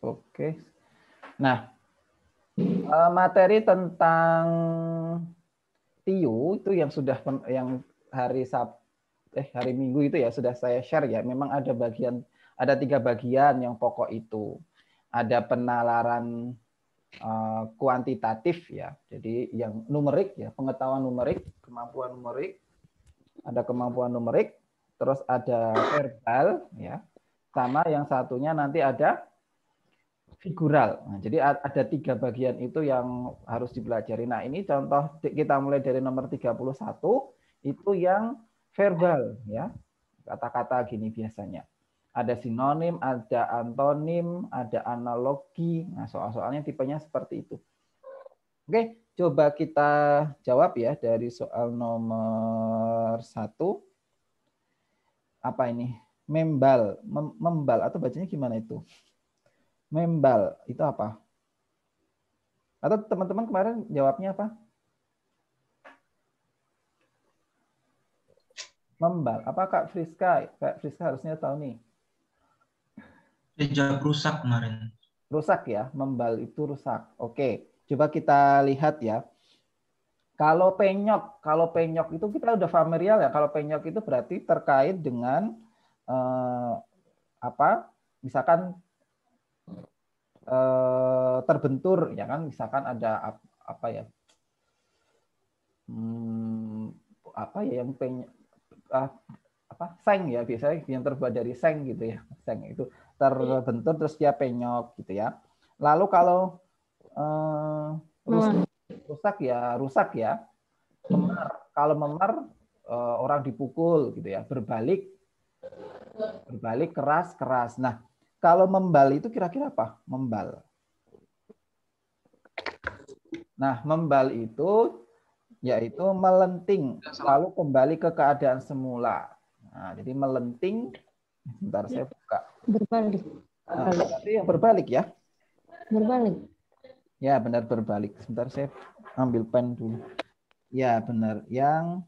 Oke. Nah, materi tentang TIU itu yang sudah yang hari Minggu itu ya sudah saya share ya. Memang ada 3 bagian yang pokok itu. Ada penalaran kuantitatif ya. Jadi yang numerik ya, pengetahuan numerik, kemampuan numerik, ada kemampuan numerik, terus ada verbal ya. Sama yang satunya nanti ada figural. Nah, jadi ada 3 bagian itu yang harus dipelajari. Nah, ini contoh kita mulai dari nomor 31 itu yang verbal ya. Kata-kata gini biasanya. Ada sinonim, ada antonim, ada analogi. Nah, soal-soalnya tipenya seperti itu. Oke, coba kita jawab ya dari soal nomor 1. Apa ini? Membal. Membal atau bacanya gimana itu? Membal itu apa? Atau teman-teman kemarin jawabnya apa? Membal. Apa Kak Friska? Kak Friska harusnya tahu nih. Jejak rusak kemarin. Rusak ya, membal itu rusak. Oke, coba kita lihat ya. Kalau penyok itu kita udah familiar ya. Kalau penyok itu berarti terkait dengan apa? Misalkan terbentur ya kan, misalkan ada apa ya? Apa ya yang seng ya, biasanya yang terbuat dari seng gitu ya, seng itu terbentur terus dia penyok gitu ya. Lalu kalau rusak ya, memar. Kalau memar orang dipukul gitu ya, berbalik keras. Nah, kalau membal itu kira-kira apa? Membal. Nah, membal itu yaitu melenting lalu kembali ke keadaan semula. Nah, jadi melenting. Bentar saya buka. Berbalik. Nah, berarti yang berbalik ya? Berbalik. Ya, benar berbalik. Sebentar saya ambil pen dulu. Ya, benar. Yang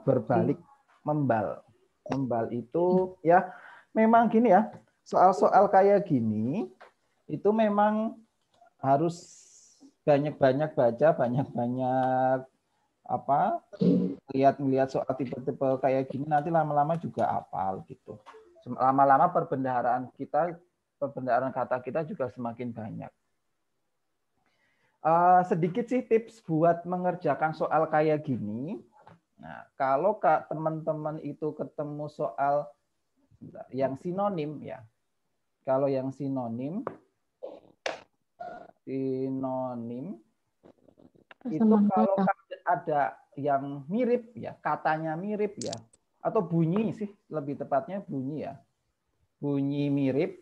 berbalik, membal. Membal itu ya memang gini ya. Soal-soal kayak gini itu memang harus banyak-banyak baca, banyak-banyak lihat soal tipe-tipe kayak gini, nanti lama-lama juga hafal gitu. Lama-lama perbendaharaan kata kita juga semakin banyak. Sedikit sih tips buat mengerjakan soal kayak gini. Nah, kalau teman-teman itu ketemu soal yang sinonim ya. Kalau yang sinonim itu kalau ada yang mirip ya, katanya mirip ya, atau bunyi sih lebih tepatnya bunyi ya. Bunyi mirip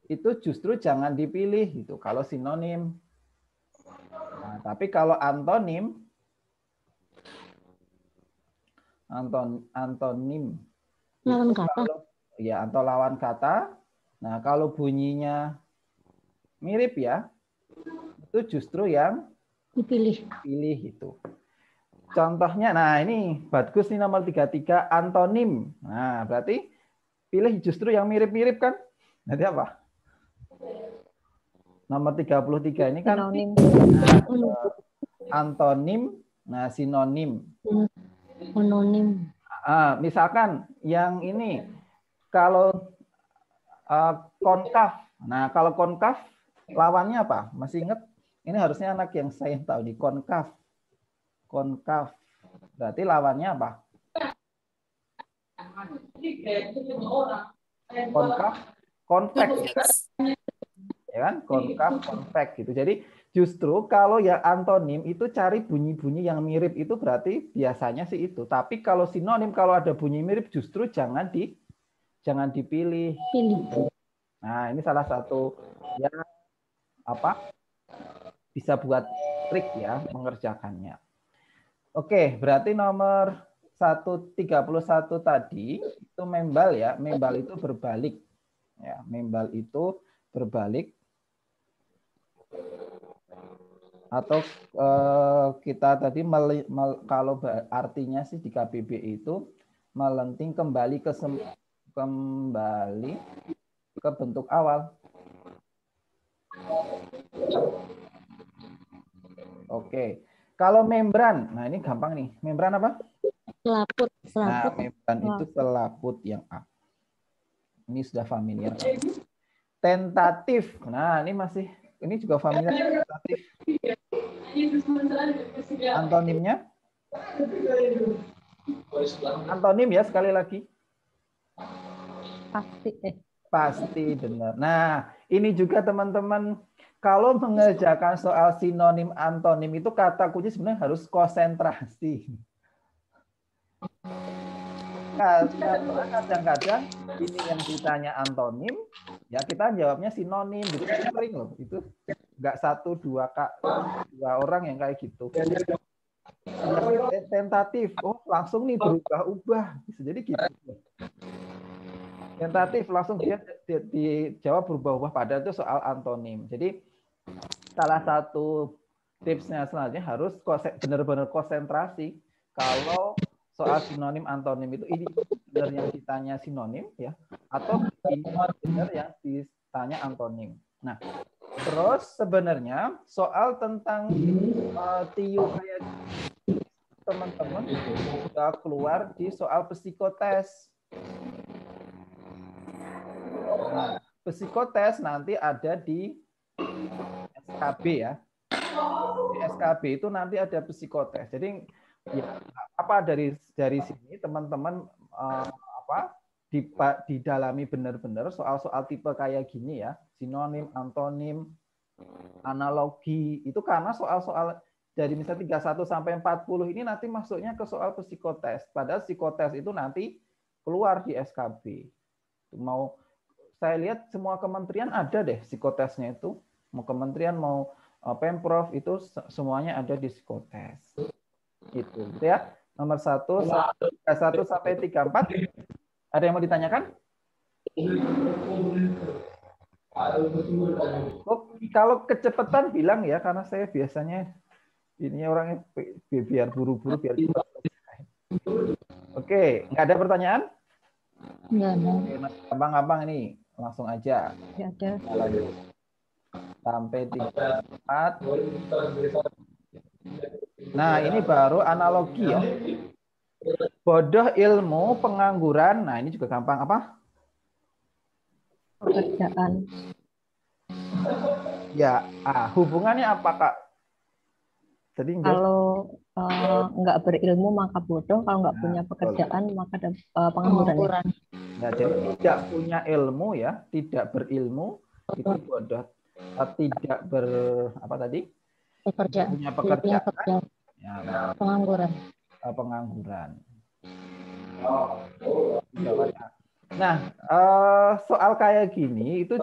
itu justru jangan dipilih gitu kalau sinonim. Nah, tapi kalau antonim lawan kata. Atau lawan kata. Nah, kalau bunyinya mirip ya, itu justru yang dipilih itu. Contohnya, nah ini bagus nih nomor 33 antonim. Nah, berarti pilih justru yang mirip-mirip kan? Nanti apa? Nomor 33 ini kan antonim, nah sinonim. Mononim. Misalkan yang ini kalau konkav. Nah, kalau konkav lawannya apa? Masih ingat? Ini harusnya anak yang saya tahu di konkav. Konkav. Berarti lawannya apa? Konkav, konveks. Ya kan? Konkav, konveks gitu. Jadi justru kalau yang antonim itu cari bunyi-bunyi yang mirip itu berarti biasanya sih itu. Tapi kalau sinonim kalau ada bunyi mirip justru jangan dipilih. Nah, ini salah satu yang bisa buat trik ya mengerjakannya. Oke, berarti nomor 131 tadi itu membal ya. Membal itu berbalik. Ya, membal itu berbalik. Atau kita tadi kalau artinya sih di KBBI itu melenting kembali ke kembali ke bentuk awal. Oke. Kalau membran, nah ini gampang nih. Membran apa? Selaput. Nah, Selaput. membran itu selaput yang A. Ini sudah familiar. Tentatif. Nah, ini juga familiar. Tentatif. Antonimnya? Antonim ya, sekali lagi. Pasti. Pasti benar. Nah, ini juga teman-teman, kalau mengerjakan soal sinonim antonim itu kata kunci sebenarnya harus konsentrasi. Karena kadang-kadang ini yang ditanya antonim, ya kita jawabnya sinonim. Gitu. Itu sering loh. Itu nggak satu dua orang yang kayak gitu. Tentatif, oh langsung nih berubah-ubah. Bisa jadi gitu. Tentatif langsung dia dijawab berubah-ubah, padahal itu soal antonim. Jadi salah satu tipsnya selanjutnya harus benar-benar konsentrasi. Kalau soal sinonim antonim itu ini benar yang ditanya sinonim ya, atau ini benar yang ditanya antonim. Nah, terus sebenarnya soal tentang TIU kayak teman-teman sudah keluar di soal psikotes. Nah, psikotes nanti ada di SKB ya. Di SKB itu nanti ada psikotes. Jadi ya apa dari sini teman-teman didalami benar-benar soal-soal tipe kayak gini ya, sinonim, antonim, analogi, itu karena soal-soal dari misalnya 31 sampai 40 ini nanti masuknya ke soal psikotes. Padahal psikotes itu nanti keluar di SKB. Mau saya lihat semua kementerian ada deh psikotesnya itu. Mau kementerian mau Pemprov itu semuanya ada di psikotes. Gitu ya. Nomor 1 sampai 34. Ada yang mau ditanyakan? Kalau kecepatan bilang ya, karena saya biasanya ini orangnya biar buru-buru biar cepat. Oke, nggak ada pertanyaan? Nggak ada. Gampang-gampang ini, langsung aja. Nggak ada. Sampai 34. Nah, ini baru analogi ya. Bodoh ilmu, pengangguran. Nah, ini juga gampang apa? Pekerjaan. Ya, hubungannya apa, Kak? Tadi kalau nggak berilmu maka bodoh, kalau nggak punya pekerjaan maka ada pengangguran. Nah, jadi tidak punya ilmu ya, tidak berilmu itu bodoh. Tidak apa tadi? Pekerjaan. Punya pekerjaan. Ya, Pengangguran. Pengangguran. Nah, soal kayak gini itu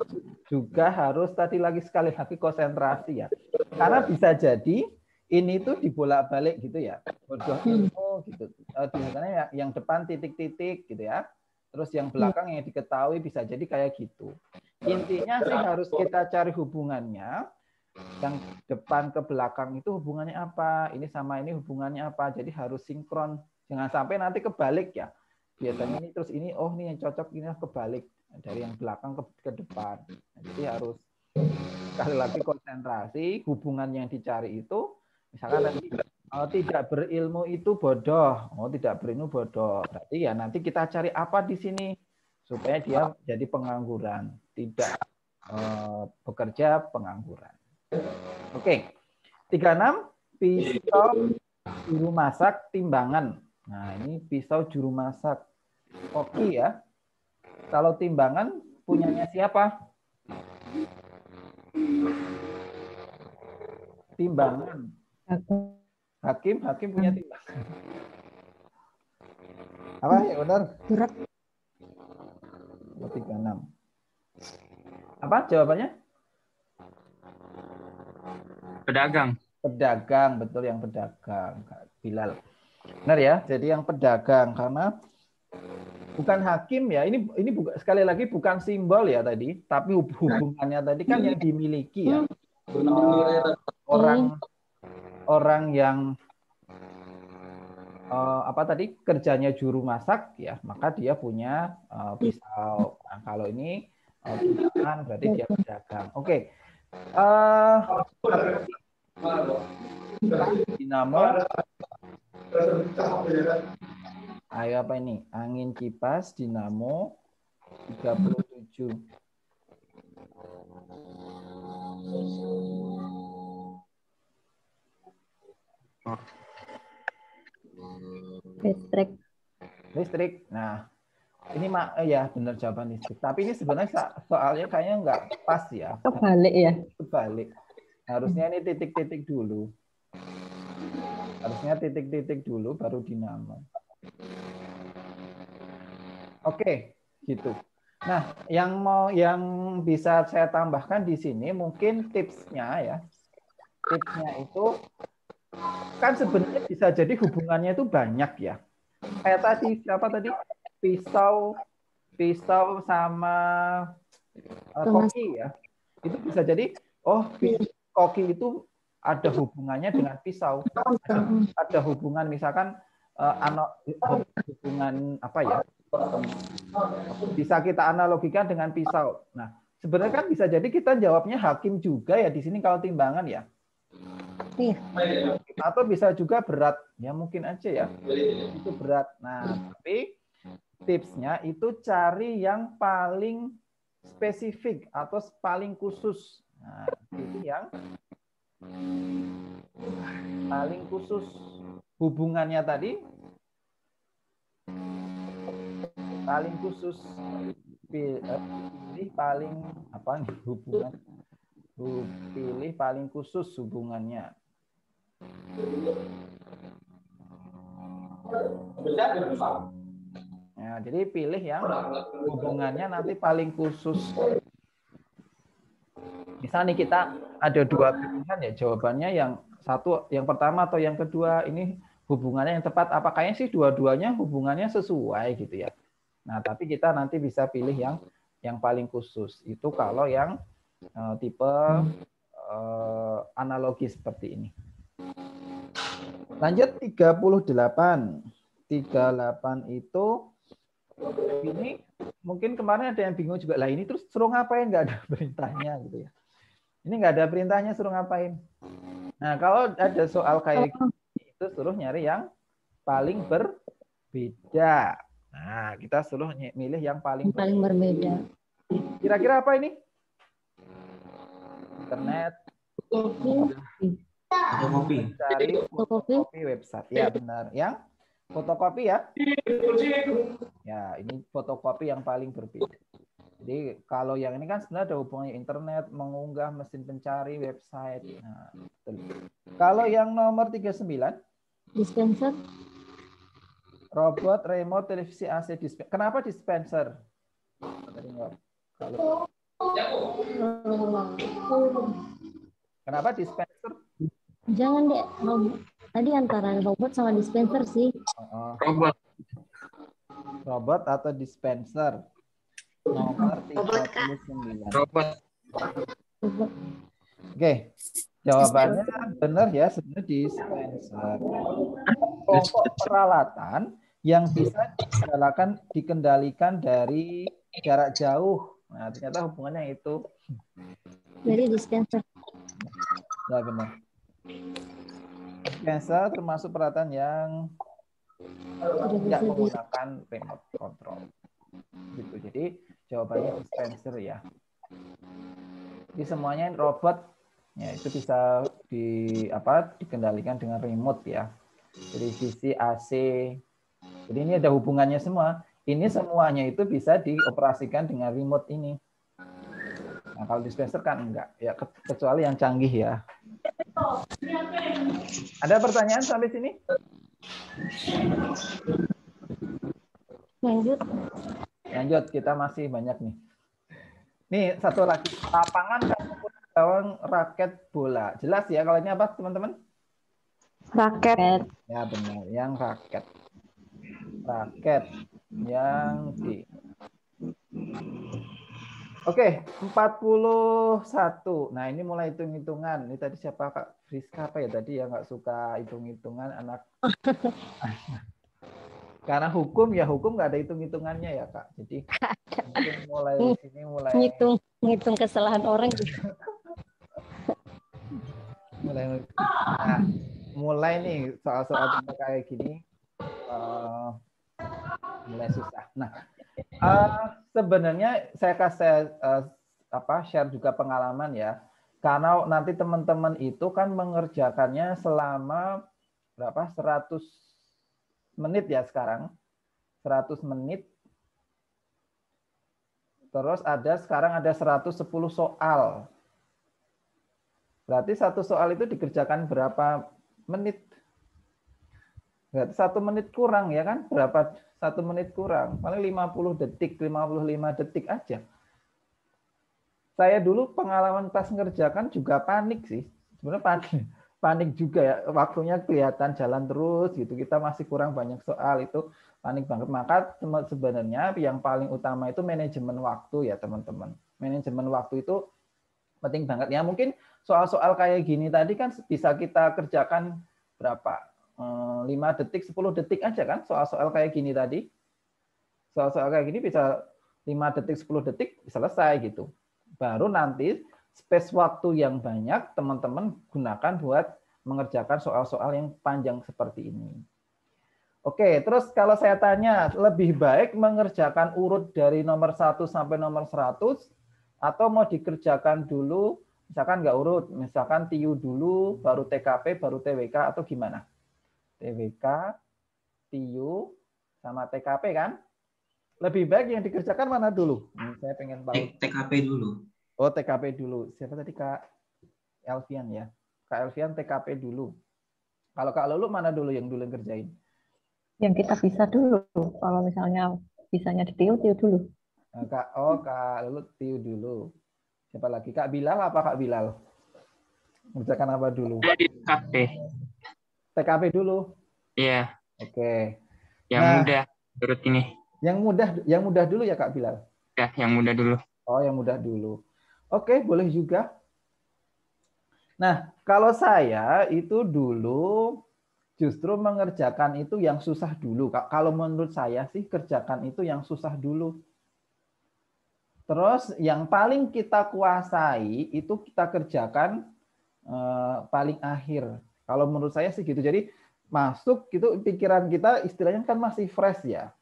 juga harus sekali lagi konsentrasi ya. Karena bisa jadi ini tuh dibolak-balik gitu ya. Bodoh ilmu gitu. Biasanya yang depan titik-titik gitu ya. Terus yang belakang yang diketahui bisa jadi kayak gitu. Intinya sih harus kita cari hubungannya. Yang depan ke belakang itu hubungannya apa? Ini sama ini hubungannya apa? Jadi harus sinkron. Jangan sampai nanti kebalik ya. Biasanya ini terus ini, oh ini yang cocok, ini kebalik. Dari yang belakang ke depan. Jadi harus sekali lagi konsentrasi. Hubungan yang dicari itu, misalkan tadi tidak berilmu itu bodoh. Oh, tidak berilmu bodoh. Berarti ya nanti kita cari apa di sini supaya dia jadi pengangguran, tidak bekerja pengangguran. Oke. 36 pisau juru masak timbangan. Nah, ini pisau juru masak. Oke ya. Kalau timbangan punyanya siapa? Timbangan. Hakim punya timbangan. Apa ya benar? Berat. 36. Apa jawabannya? Pedagang. Pedagang, betul, yang pedagang. Bilal. Benar ya. Jadi yang pedagang, karena bukan hakim ya. Ini sekali lagi bukan simbol ya tadi, tapi hubungannya tadi kan yang dimiliki ya. Orang yang apa tadi kerjanya juru masak ya, maka dia punya pisau. Nah, kalau ini bukan berarti dia pedagang. Oke. Dinamo. Ayo apa ini? Angin kipas dinamo 37. Listrik. Listrik. Nah, ini ya benar jawaban listrik. Tapi ini sebenarnya soalnya kayaknya nggak pas ya. Kebalik ya. Kebalik. Harusnya ini titik-titik dulu. Harusnya titik-titik dulu baru dinamo. Oke, gitu. Nah, yang bisa saya tambahkan di sini mungkin tipsnya ya. Tipsnya itu kan sebenarnya bisa jadi hubungannya itu banyak ya. Kayak tadi siapa tadi? Pisau sama koki ya. Itu bisa jadi koki itu ada hubungannya dengan pisau. Ada hubungan misalkan hubungan apa ya? Bisa kita analogikan dengan pisau. Nah, sebenarnya kan bisa jadi kita jawabnya hakim juga ya di sini kalau timbangan ya. Iya. Atau bisa juga berat. Ya mungkin aja ya. Itu berat. Nah, tapi tipsnya itu cari yang paling spesifik atau paling khusus. Nah, pilih yang paling khusus. Hubungannya tadi paling khusus, pilih paling apa nih hubungan, pilih paling khusus hubungannya. Nah, jadi pilih yang hubungannya nanti paling khusus. Misalnya nih kita ada dua pilihan ya, jawabannya yang satu, yang pertama atau yang kedua, ini hubungannya yang tepat apa? Kayaknya sih dua-duanya hubungannya sesuai gitu ya. Nah, tapi kita nanti bisa pilih yang paling khusus. Itu kalau yang tipe analogi seperti ini. Lanjut 38. 38 itu ini mungkin kemarin ada yang bingung juga. Lah ini terus suruh ngapain? Nggak ada perintahnya gitu ya. Ini nggak ada perintahnya suruh ngapain. Nah, kalau ada soal kayak itu suruh nyari yang paling berbeda. Nah, kita suruh milih yang paling berbeda. Kira-kira apa ini? Internet. Fotokopi. Cari fotokopi website. Ya, benar. Yang fotokopi ya. Ya, ini fotokopi yang paling berbeda. Jadi, kalau yang ini kan sebenarnya ada hubungannya internet, mengunggah, mesin pencari, website. Nah, kalau yang nomor 39, dispenser. Robot, remote, televisi, AC, dispenser. Kenapa dispenser? Kenapa dispenser? Jangan deh. Tadi antara robot sama dispenser sih. Robot atau dispenser? Nomor 39. Robot. Oke. Jawabannya benar ya, sebenarnya dispenser. Kelompok peralatan yang bisa dikendalikan dari jarak jauh. Nah, ternyata hubungannya itu. Jadi dispenser. Ya, benar. Dispenser termasuk peralatan yang tidak menggunakan remote control. Gitu. Jadi jawabannya dispenser ya. Jadi semuanya robot ya itu bisa dikendalikan dengan remote ya. Televisi, AC. Jadi ini ada hubungannya semua. Ini semuanya itu bisa dioperasikan dengan remote ini. Nah, kalau dispenser kan enggak. Ya kecuali yang canggih ya. Ada pertanyaan sampai sini? Lanjut, kita masih banyak nih. Nih, satu lagi. Lapangan gawang raket bola. Jelas ya kalau ini apa, teman-teman? Raket. Ya, benar. Yang raket. Raket. Yang D. Oke, 41. Nah, ini mulai hitung-hitungan. Ini tadi siapa, Kak? Rizka apa ya tadi ya, nggak suka hitung-hitungan anak. Karena hukum nggak ada hitung-hitungannya ya Kak. Jadi mungkin mulai di sini ngitung kesalahan orang gitu. mulai nih soal-soal kayak gini mulai susah. Nah, sebenarnya saya kasih share juga pengalaman ya. Karena nanti teman-teman itu kan mengerjakannya selama berapa? 100 menit ya sekarang. 100 menit. Terus sekarang ada 110 soal. Berarti satu soal itu dikerjakan berapa menit? Berarti 1 menit kurang ya kan? Berapa 1 menit kurang? Paling 50 detik, 55 detik aja. Saya dulu pengalaman pas ngerjakan juga panik sih. Sebenarnya panik juga ya. Waktunya kelihatan jalan terus gitu. Kita masih kurang banyak soal, itu panik banget. Maka sebenarnya yang paling utama itu manajemen waktu ya teman-teman. Manajemen waktu itu penting banget ya. Mungkin soal-soal kayak gini tadi kan bisa kita kerjakan berapa? 5 detik, 10 detik aja kan soal-soal kayak gini tadi. Soal-soal kayak gini bisa 5 detik, 10 detik selesai gitu. Baru nanti space waktu yang banyak teman-teman gunakan buat mengerjakan soal-soal yang panjang seperti ini. Oke, terus kalau saya tanya, lebih baik mengerjakan urut dari nomor 1 sampai nomor 100 atau mau dikerjakan dulu, misalkan nggak urut, misalkan TIU dulu, baru TKP, baru TWK, atau gimana? TWK, TIU, sama TKP kan? Lebih baik yang dikerjakan mana dulu? Saya pengen tahu. TKP dulu. Oh, TKP dulu. Siapa tadi Kak Elvian ya? Kak Elvian TKP dulu. Kalau Kak Lulu mana dulu yang ngerjain? Yang kita bisa dulu. Kalau misalnya bisanya di TIU dulu. Kak Lulu TIU dulu. Siapa lagi? Kak Bilal apa Kak Bilal? Ngerjakan apa dulu? TKP. TKP dulu. Iya. Oke. Yang mudah urut ini. Yang mudah dulu ya Kak Bilal? Ya, yang mudah dulu. Oh, yang mudah dulu. Oke, boleh juga. Nah, kalau saya itu dulu justru mengerjakan itu yang susah dulu. Kalau menurut saya sih kerjakan itu yang susah dulu. Terus yang paling kita kuasai itu kita kerjakan paling akhir. Kalau menurut saya sih gitu. Jadi masuk gitu pikiran kita istilahnya kan masih fresh ya.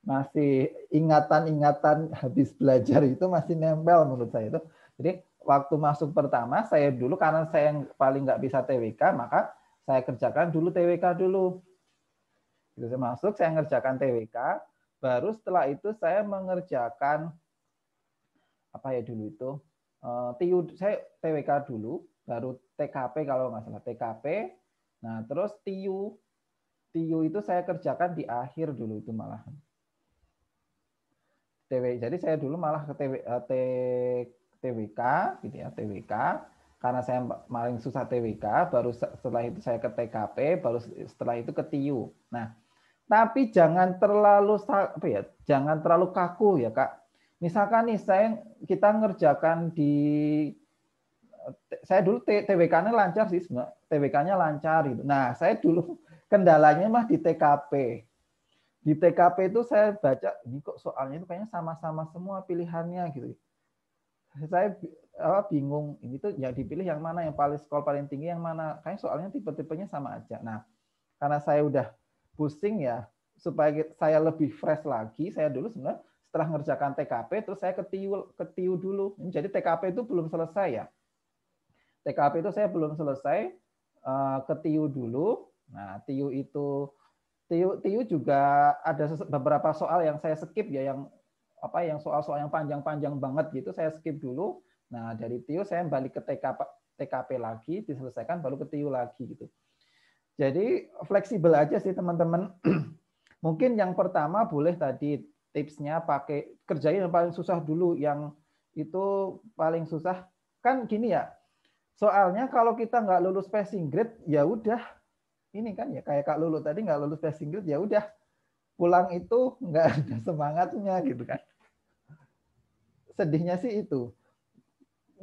Masih ingatan-ingatan habis belajar itu masih nempel menurut saya itu. Jadi waktu masuk pertama saya dulu karena saya yang paling nggak bisa TWK, maka saya kerjakan dulu TWK dulu. Gitu, saya masuk, saya ngerjakan TWK, baru setelah itu saya mengerjakan apa ya dulu itu TIU, saya TWK dulu, baru TKP kalau nggak salah TKP. Nah terus TIU itu saya kerjakan di akhir dulu itu malahan. Jadi saya dulu malah ke TWK gitu ya, TWK karena saya paling susah TWK, baru setelah itu saya ke TKP, baru setelah itu ke TIU. Nah, tapi jangan terlalu jangan terlalu kaku ya Kak. Misalkan nih kita ngerjakan saya dulu TWK-nya lancar sih sebenarnya, TWK-nya lancar gitu. Nah, saya dulu kendalanya mah di TKP. Di TKP itu saya baca, ini kok soalnya itu kayaknya sama-sama semua pilihannya gitu. Saya bingung, ini tuh yang dipilih yang mana, yang paling skor paling tinggi yang mana. Kayaknya soalnya tipe-tipenya sama aja. Nah, karena saya udah pusing ya, supaya saya lebih fresh lagi, saya dulu sebenarnya setelah ngerjakan TKP, terus saya ke TIU dulu. Jadi TKP itu belum selesai ya. TKP itu saya belum selesai, ke TIU dulu. Nah, TIU juga ada beberapa soal yang saya skip ya, yang soal-soal yang panjang-panjang banget gitu saya skip dulu. Nah, dari TIU saya balik ke TKP lagi, diselesaikan baru ke TIU lagi gitu. Jadi fleksibel aja sih teman-teman. Mungkin yang pertama boleh tadi tipsnya pakai kerjain yang paling susah dulu, yang itu paling susah. Kan gini ya, soalnya kalau kita nggak lulus passing grade ya udah, ini kan ya kayak Kak Lulu tadi nggak lulus passing grade ya udah, pulang itu nggak ada semangatnya gitu kan. Sedihnya sih itu.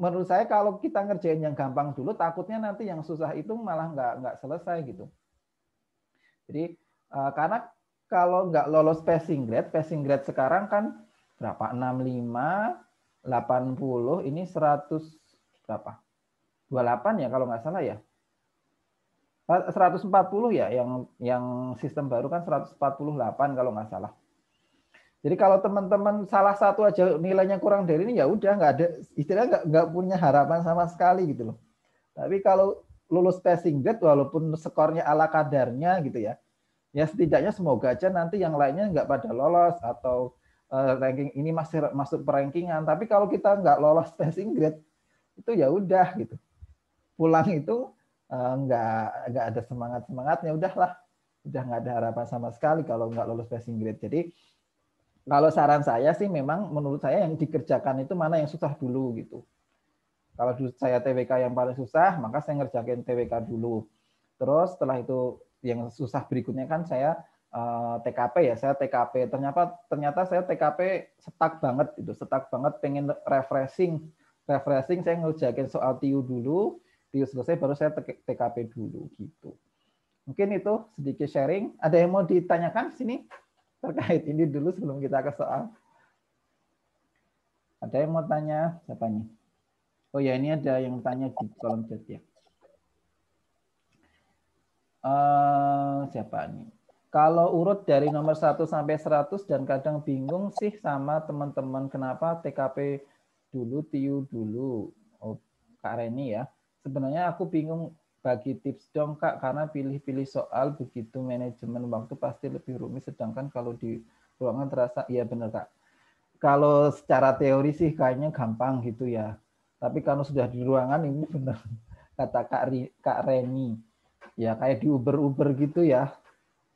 menurut saya kalau kita ngerjain yang gampang dulu, takutnya nanti yang susah itu malah nggak selesai gitu. Jadi karena kalau nggak lolos passing grade sekarang kan berapa? 65, 80, ini 100 berapa? 28 ya kalau nggak salah ya. 140 ya, yang sistem baru kan 148 kalau nggak salah. Jadi kalau teman-teman salah satu aja nilainya kurang dari ini, ya udah nggak ada, istilahnya nggak punya harapan sama sekali gitu loh. Tapi kalau lulus passing grade walaupun skornya ala kadarnya gitu ya, ya setidaknya semoga aja nanti yang lainnya nggak pada lolos atau ranking ini masih masuk perankingan. Tapi kalau kita nggak lolos passing grade, itu ya udah gitu. Pulang itu nggak ada semangatnya, udahlah, udah nggak ada harapan sama sekali kalau nggak lolos passing grade. Jadi kalau saran saya sih memang menurut saya yang dikerjakan itu mana yang susah dulu gitu. Kalau saya TWK yang paling susah, maka saya ngerjakan TWK dulu. Terus setelah itu yang susah berikutnya kan saya TKP ya, saya TKP. Ternyata saya TKP stuck banget gitu, stuck banget, pengen refreshing saya ngerjakan soal TIU dulu, TIU selesai baru saya TKP dulu gitu. Mungkin itu sedikit sharing. Ada yang mau ditanyakan sini? Terkait ini dulu sebelum kita ke soal. Ada yang mau tanya? Siapa nih? Oh ya, ini ada yang tanya di kolom chat ya. Siapa nih? Kalau urut dari nomor 1 sampai 100 dan kadang bingung sih sama teman-teman kenapa TKP dulu, TIU dulu. Oh, Kak Reni ya. Sebenarnya aku bingung, bagi tips dong Kak, karena pilih-pilih soal begitu manajemen waktu pasti lebih rumit, sedangkan kalau di ruangan terasa, iya benar Kak. Kalau secara teori sih kayaknya gampang gitu ya. Tapi kalau sudah di ruangan ini benar kata Kak Reni. Ya kayak di Uber gitu ya.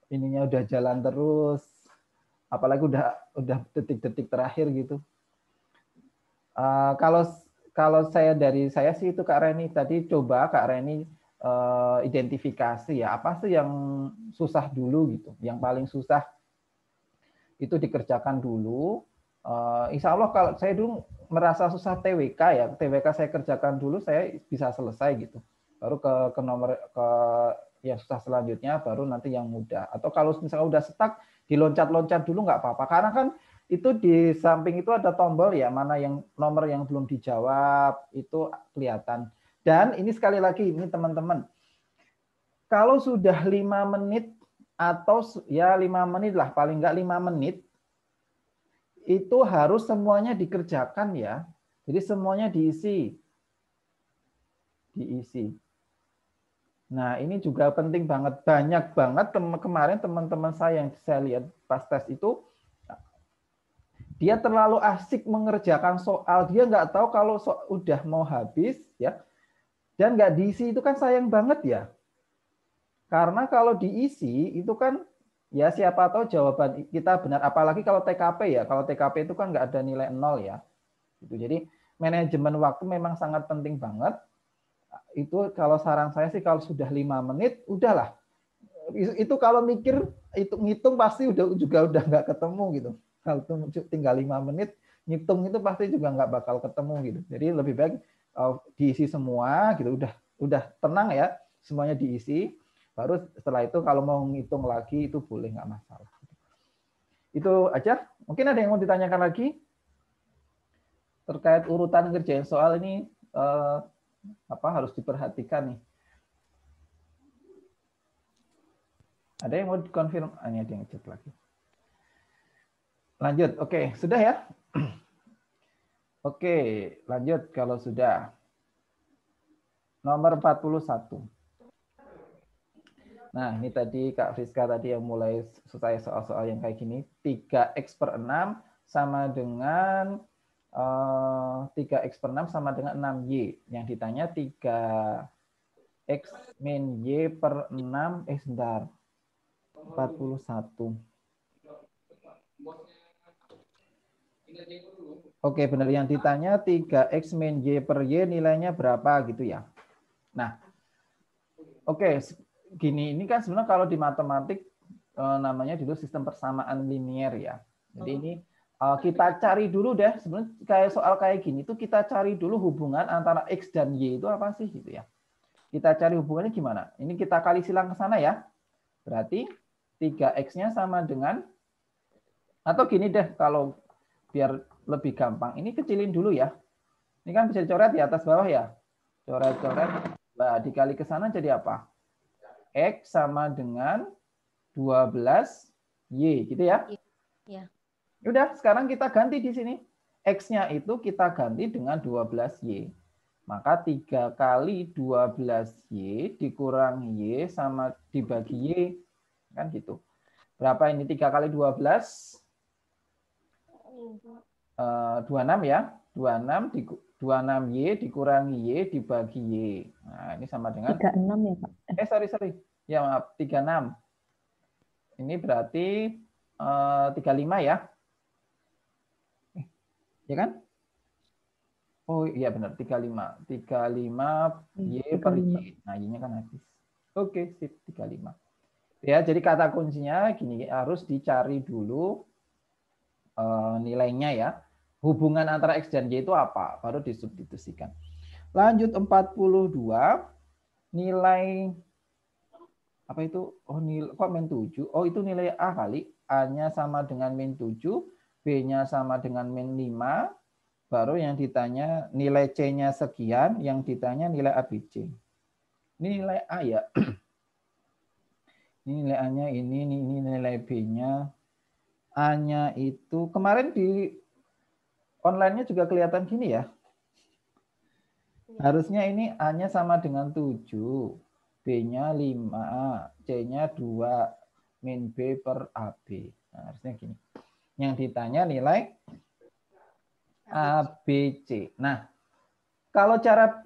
Ininya udah jalan terus. Apalagi udah detik-detik terakhir gitu. Kalau saya sih itu Kak Reni tadi, coba Kak Reni identifikasi ya apa sih yang susah dulu gitu, yang paling susah itu dikerjakan dulu. Insya Allah kalau saya dulu merasa susah TWK ya, TWK saya kerjakan dulu, saya bisa selesai gitu. Baru ke nomor ke yang susah selanjutnya, baru nanti yang mudah. Atau kalau misalnya udah stuck, diloncat-loncat dulu nggak apa-apa. Karena kan itu di samping itu ada tombol ya, mana yang nomor yang belum dijawab itu kelihatan. Dan ini sekali lagi ini teman-teman, kalau sudah 5 menit atau ya 5 menit lah, paling nggak 5 menit, itu harus semuanya dikerjakan ya. Jadi semuanya diisi. Nah ini juga penting banget, banyak banget kemarin teman-teman saya yang saya lihat pas tes itu, dia terlalu asik mengerjakan soal, dia nggak tahu kalau udah mau habis ya, dan nggak diisi itu kan sayang banget ya. Karena kalau diisi itu kan ya siapa tahu jawaban kita benar, apalagi kalau TKP ya. Kalau TKP itu kan nggak ada nilai 0 ya. Gitu. Jadi manajemen waktu memang sangat penting banget. Itu kalau saran saya sih kalau sudah 5 menit udahlah. Itu kalau mikir itu ngitung pasti juga udah nggak ketemu gitu. Kalau tinggal 5 menit ngitung itu pasti juga nggak bakal ketemu gitu. Jadi lebih baik diisi semua gitu, udah tenang ya, semuanya diisi. Baru setelah itu kalau mau ngitung lagi itu boleh, nggak masalah. Itu aja. Mungkin ada yang mau ditanyakan lagi terkait urutan ngerjain soal ini, apa harus diperhatikan nih? Ada yang mau dikonfirm? Ini ada yang chat lagi. Lanjut, oke, sudah ya? Oke, lanjut kalau sudah. Nomor 41. Nah, ini tadi Kak Friska tadi yang mulai selesai soal-soal yang kayak gini. 3x/6 sama dengan 3x/6 sama dengan 6y. Yang ditanya 3x min y per 6, sebentar. 41. Oke, benar, yang ditanya 3x min y per y nilainya berapa gitu ya. Nah, oke, gini, ini kan sebenarnya kalau di matematik namanya dulu sistem persamaan linier ya. Jadi ini Kita cari dulu deh, sebenarnya kayak soal kayak gini tuh kita cari dulu hubungan antara X dan Y itu apa sih gitu ya. Kita cari hubungannya gimana. Ini kita kali silang ke sana ya. Berarti 3X-nya sama dengan, atau gini deh kalau biar lebih gampang, ini kecilin dulu ya. Ini kan bisa dicoret di atas bawah ya. Coret-coret, nah, dikali ke sana jadi apa? X sama dengan 12Y gitu ya. Iya. Udah, sekarang kita ganti di sini. X-nya itu kita ganti dengan 12Y. Maka 3 kali 12Y dikurang Y sama dibagi Y. Kan gitu. Berapa ini 3 kali 12? 26 ya. 26Y dikurangi Y dibagi Y. Nah, ini sama dengan 36 ya, Pak. sorry. Ya, maaf, 36. Ini berarti 35 ya. Ya kan? Oh iya benar, 35. 35 Y per Y. Nah, Y-nya kan habis. Oke, sip, 35. Ya, jadi kata kuncinya gini, harus dicari dulu nilainya ya. Hubungan antara X dan Y itu apa? Baru disubstitusikan. Lanjut 42, nilai apa itu? Oh, nilai kok min 7? Oh, itu nilai A kali. A-nya sama dengan min 7, B-nya sama dengan min 5. Baru yang ditanya nilai C-nya sekian, yang ditanya nilai ABC. Ini nilai A ya. Ini nilai A-nya ini nilai B-nya. A-nya itu kemarin di online-nya juga kelihatan gini ya. Harusnya ini A-nya sama dengan 7, B-nya 5, C-nya 2, min B per AB. Nah, harusnya gini. Yang ditanya nilai ABC. Nah, kalau cara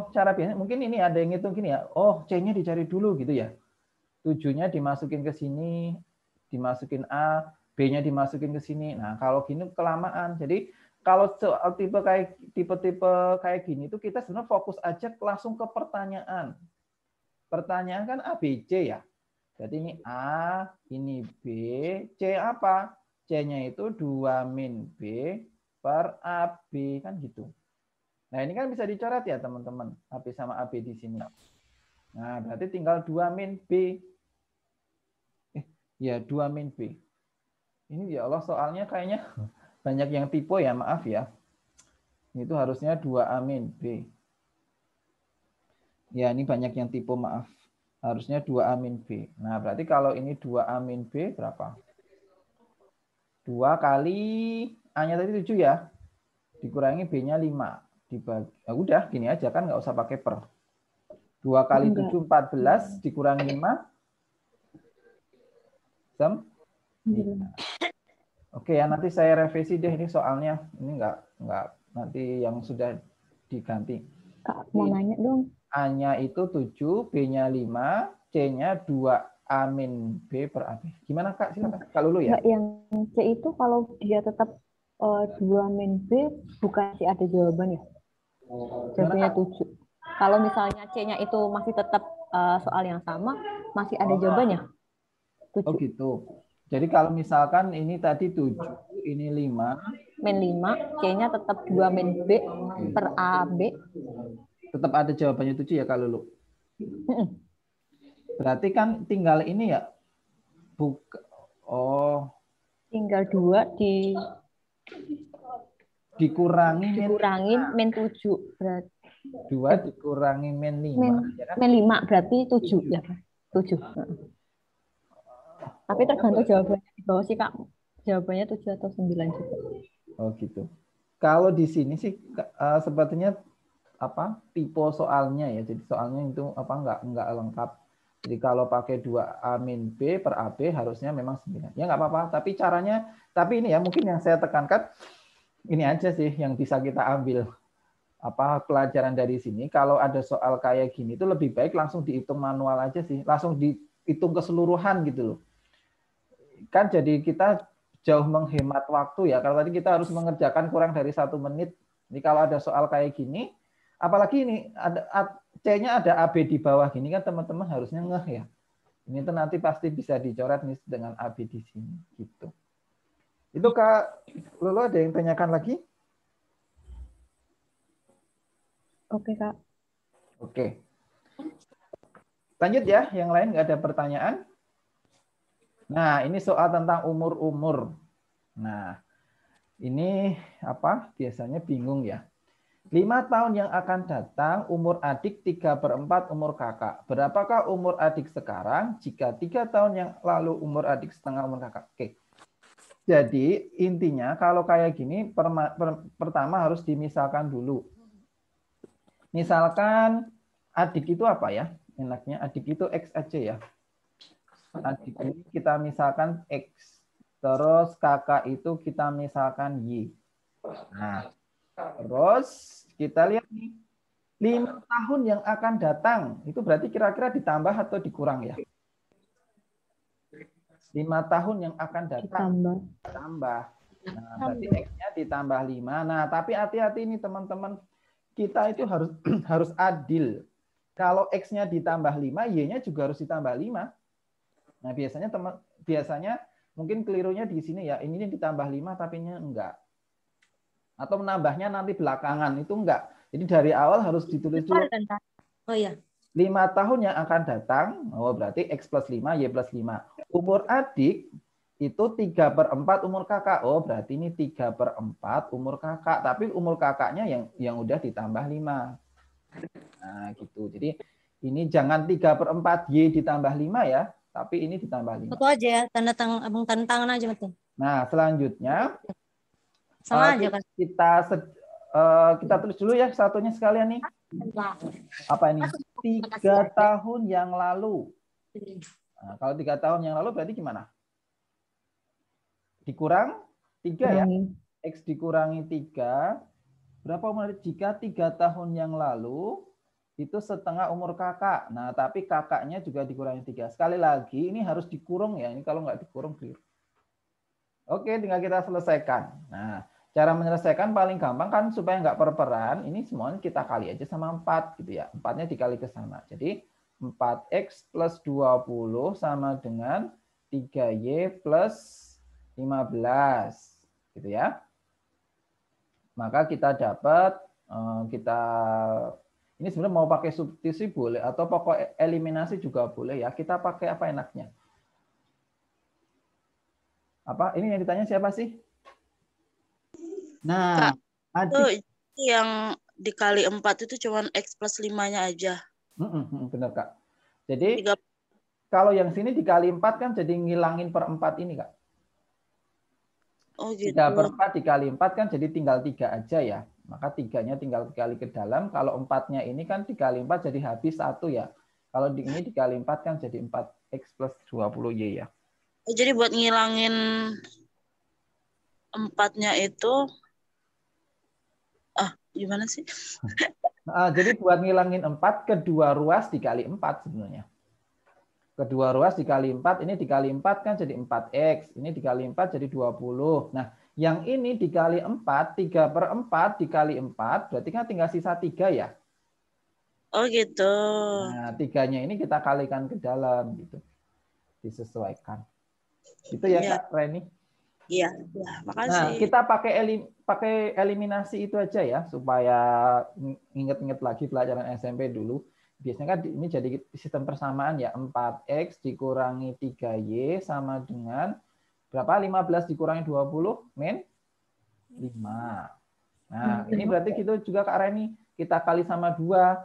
biasa mungkin ini ada yang ngitung gini ya. Oh, C-nya dicari dulu gitu ya. 7-nya dimasukin ke sini, dimasukin A, B-nya dimasukin ke sini. Nah, kalau gini kelamaan. Jadi kalau soal tipe-tipe kayak gini itu kita sebenarnya fokus aja langsung ke pertanyaan. Pertanyaan kan A, B, C ya. Jadi ini A, ini B, C apa? C-nya itu 2 min B per AB kan gitu. Nah, ini kan bisa dicoret ya, teman-teman. AB sama AB di sini. Nah, berarti tinggal 2 min B. Ya, 2 min B. Ini ya Allah soalnya kayaknya banyak yang tipe ya, maaf ya. Itu harusnya 2A min B. Ya, ini banyak yang tipe, maaf. Harusnya 2A min B. Nah, berarti kalau ini 2A min B berapa? 2 kali A-nya tadi 7 ya. Dikurangi B-nya 5. Dibagi, udah gini aja kan, nggak usah pakai per. 2 kali 7, 14. Dikurangi 5. Oke ya, nanti saya revisi deh ini soalnya. Ini nggak nanti yang sudah diganti. Kak, mau nanya dong. A-nya itu 7, B-nya 5, C-nya 2A min B per AB. Gimana Kak? Silakan. Kak Lulu ya? Enggak, yang C itu kalau dia tetap 2 min B, bukan sih ada jawabannya. Jawabannya 7. Kalau misalnya C-nya itu masih tetap soal yang sama, masih ada jawabannya. 7. Oh gitu. Jadi kalau misalkan ini tadi 7, ini 5. Min 5, C-nya tetap 2 min B per AB. Tetap ada jawabannya 7 ya Kak Lulu? Berarti kan tinggal ini ya? Tinggal 2 dikurangi min 7. Berarti 2 dikurangi min 5. Min 5 berarti 7 ya, 7. Tapi tergantung jawabannya di bawah sih Kak. Jawabannya 7 atau 9 juga. Oh gitu. Kalau di sini sih sepertinya tipe soalnya ya. Jadi soalnya itu enggak lengkap. Jadi kalau pakai 2A min B per AB harusnya memang 9. Ya nggak apa-apa. Tapi ini ya mungkin yang saya tekankan ini aja sih yang bisa kita ambil pelajaran dari sini. Kalau ada soal kayak gini itu lebih baik langsung dihitung manual aja sih. Langsung dihitung keseluruhan gitu loh. Kan jadi kita jauh menghemat waktu ya. Kalau tadi kita harus mengerjakan kurang dari 1 menit. Jadi kalau ada soal kayak gini, apalagi ini ada C-nya ada AB di bawah gini kan teman-teman harusnya ngeh ya. Ini tuh nanti pasti bisa dicoret nih dengan AB di sini gitu. Itu Kak Lolo ada yang tanyakan lagi? Oke, Kak. Oke. Lanjut ya, yang lain nggak ada pertanyaan? Nah, ini soal tentang umur-umur. Nah, ini apa? Biasanya bingung ya. 5 tahun yang akan datang, umur adik 3/4 umur kakak. Berapakah umur adik sekarang jika 3 tahun yang lalu umur adik setengah umur kakak? Oke. Jadi intinya kalau kayak gini pertama harus dimisalkan dulu. Misalkan adik itu apa ya? Enaknya adik itu X aja ya. Adik ini kita misalkan X. Terus kakak itu kita misalkan Y. Nah, terus kita lihat nih. 5 tahun yang akan datang. Itu berarti kira-kira ditambah atau dikurang ya? 5 tahun yang akan datang. Ditambah. Nah, berarti X-nya ditambah 5. Nah, tapi hati-hati nih teman-teman. Kita itu harus harus adil. Kalau X-nya ditambah 5, Y-nya juga harus ditambah 5. Nah, biasanya mungkin kelirunya di sini ya. Ini ditambah 5 tapi enggak. Atau menambahnya nanti belakangan, itu enggak. Jadi dari awal harus ditulis dulu. Oh iya. 5 tahun yang akan datang, oh berarti X plus 5, Y plus 5. Umur adik itu 3/4 umur kakak. Oh berarti ini 3/4 umur kakak. Tapi umur kakaknya yang udah ditambah 5. Nah gitu. Jadi ini jangan 3/4 Y ditambah 5 ya. Tapi ini ditambah 5. Foto aja ya, tanda tangan aja betul. Nah selanjutnya Sama aja kan. Kita tulis dulu ya satunya sekalian nih. Apa ini? 3 tahun yang lalu. Nah, kalau 3 tahun yang lalu berarti gimana? Dikurang 3 ya. X dikurangi 3. Berapa umur jika 3 tahun yang lalu itu setengah umur kakak. Nah, tapi kakaknya juga dikurangi 3. Sekali lagi ini harus dikurung ya. Ini kalau nggak dikurung keliru. Oke, tinggal kita selesaikan. Nah, cara menyelesaikan paling gampang kan supaya nggak perperan, ini semuanya kita kali aja sama 4 gitu ya. 4-nya dikali ke sana. Jadi 4X plus 20 sama dengan 3Y plus 15 gitu ya. Maka kita dapat ini sebenarnya mau pakai substitusi boleh atau pokok eliminasi juga boleh ya. Kita pakai apa enaknya? Apa? Ini yang ditanya siapa sih? Nah, adik yang dikali 4 itu cuma X plus 5-nya aja. Benar, Kak. Jadi, kalau yang sini dikali 4 kan jadi ngilangin per 4 ini, Kak. Oh gitu. 3/4 dikali 4 kan jadi tinggal 3 aja ya. Maka 3-nya tinggal dikali ke dalam. Kalau 4-nya ini kan dikali 4 jadi habis 1 ya. Kalau ini dikali 4 kan jadi 4X plus 20Y ya. Jadi buat ngilangin 4-nya itu gimana sih? Jadi buat ngilangin 4, kedua ruas dikali 4 sebenarnya. Kedua ruas dikali 4, ini dikali 4 kan jadi 4X. Ini dikali 4 jadi 20. Nah, yang ini dikali 4, 3/4 dikali 4, berarti kan tinggal sisa 3 ya. Oh gitu. Nah, 3-nya ini kita kalikan ke dalam gitu. Disesuaikan. Itu ya, Kak Reni? Iya, makasih. Nah, kita pakai eliminasi itu aja ya, supaya inget-inget lagi pelajaran SMP dulu. Biasanya kan ini jadi sistem persamaan ya, 4X dikurangi 3Y sama dengan berapa? 15 dikurangi 20, min 5. Nah, ini berarti gitu juga Kak Reni, kita kali sama 2.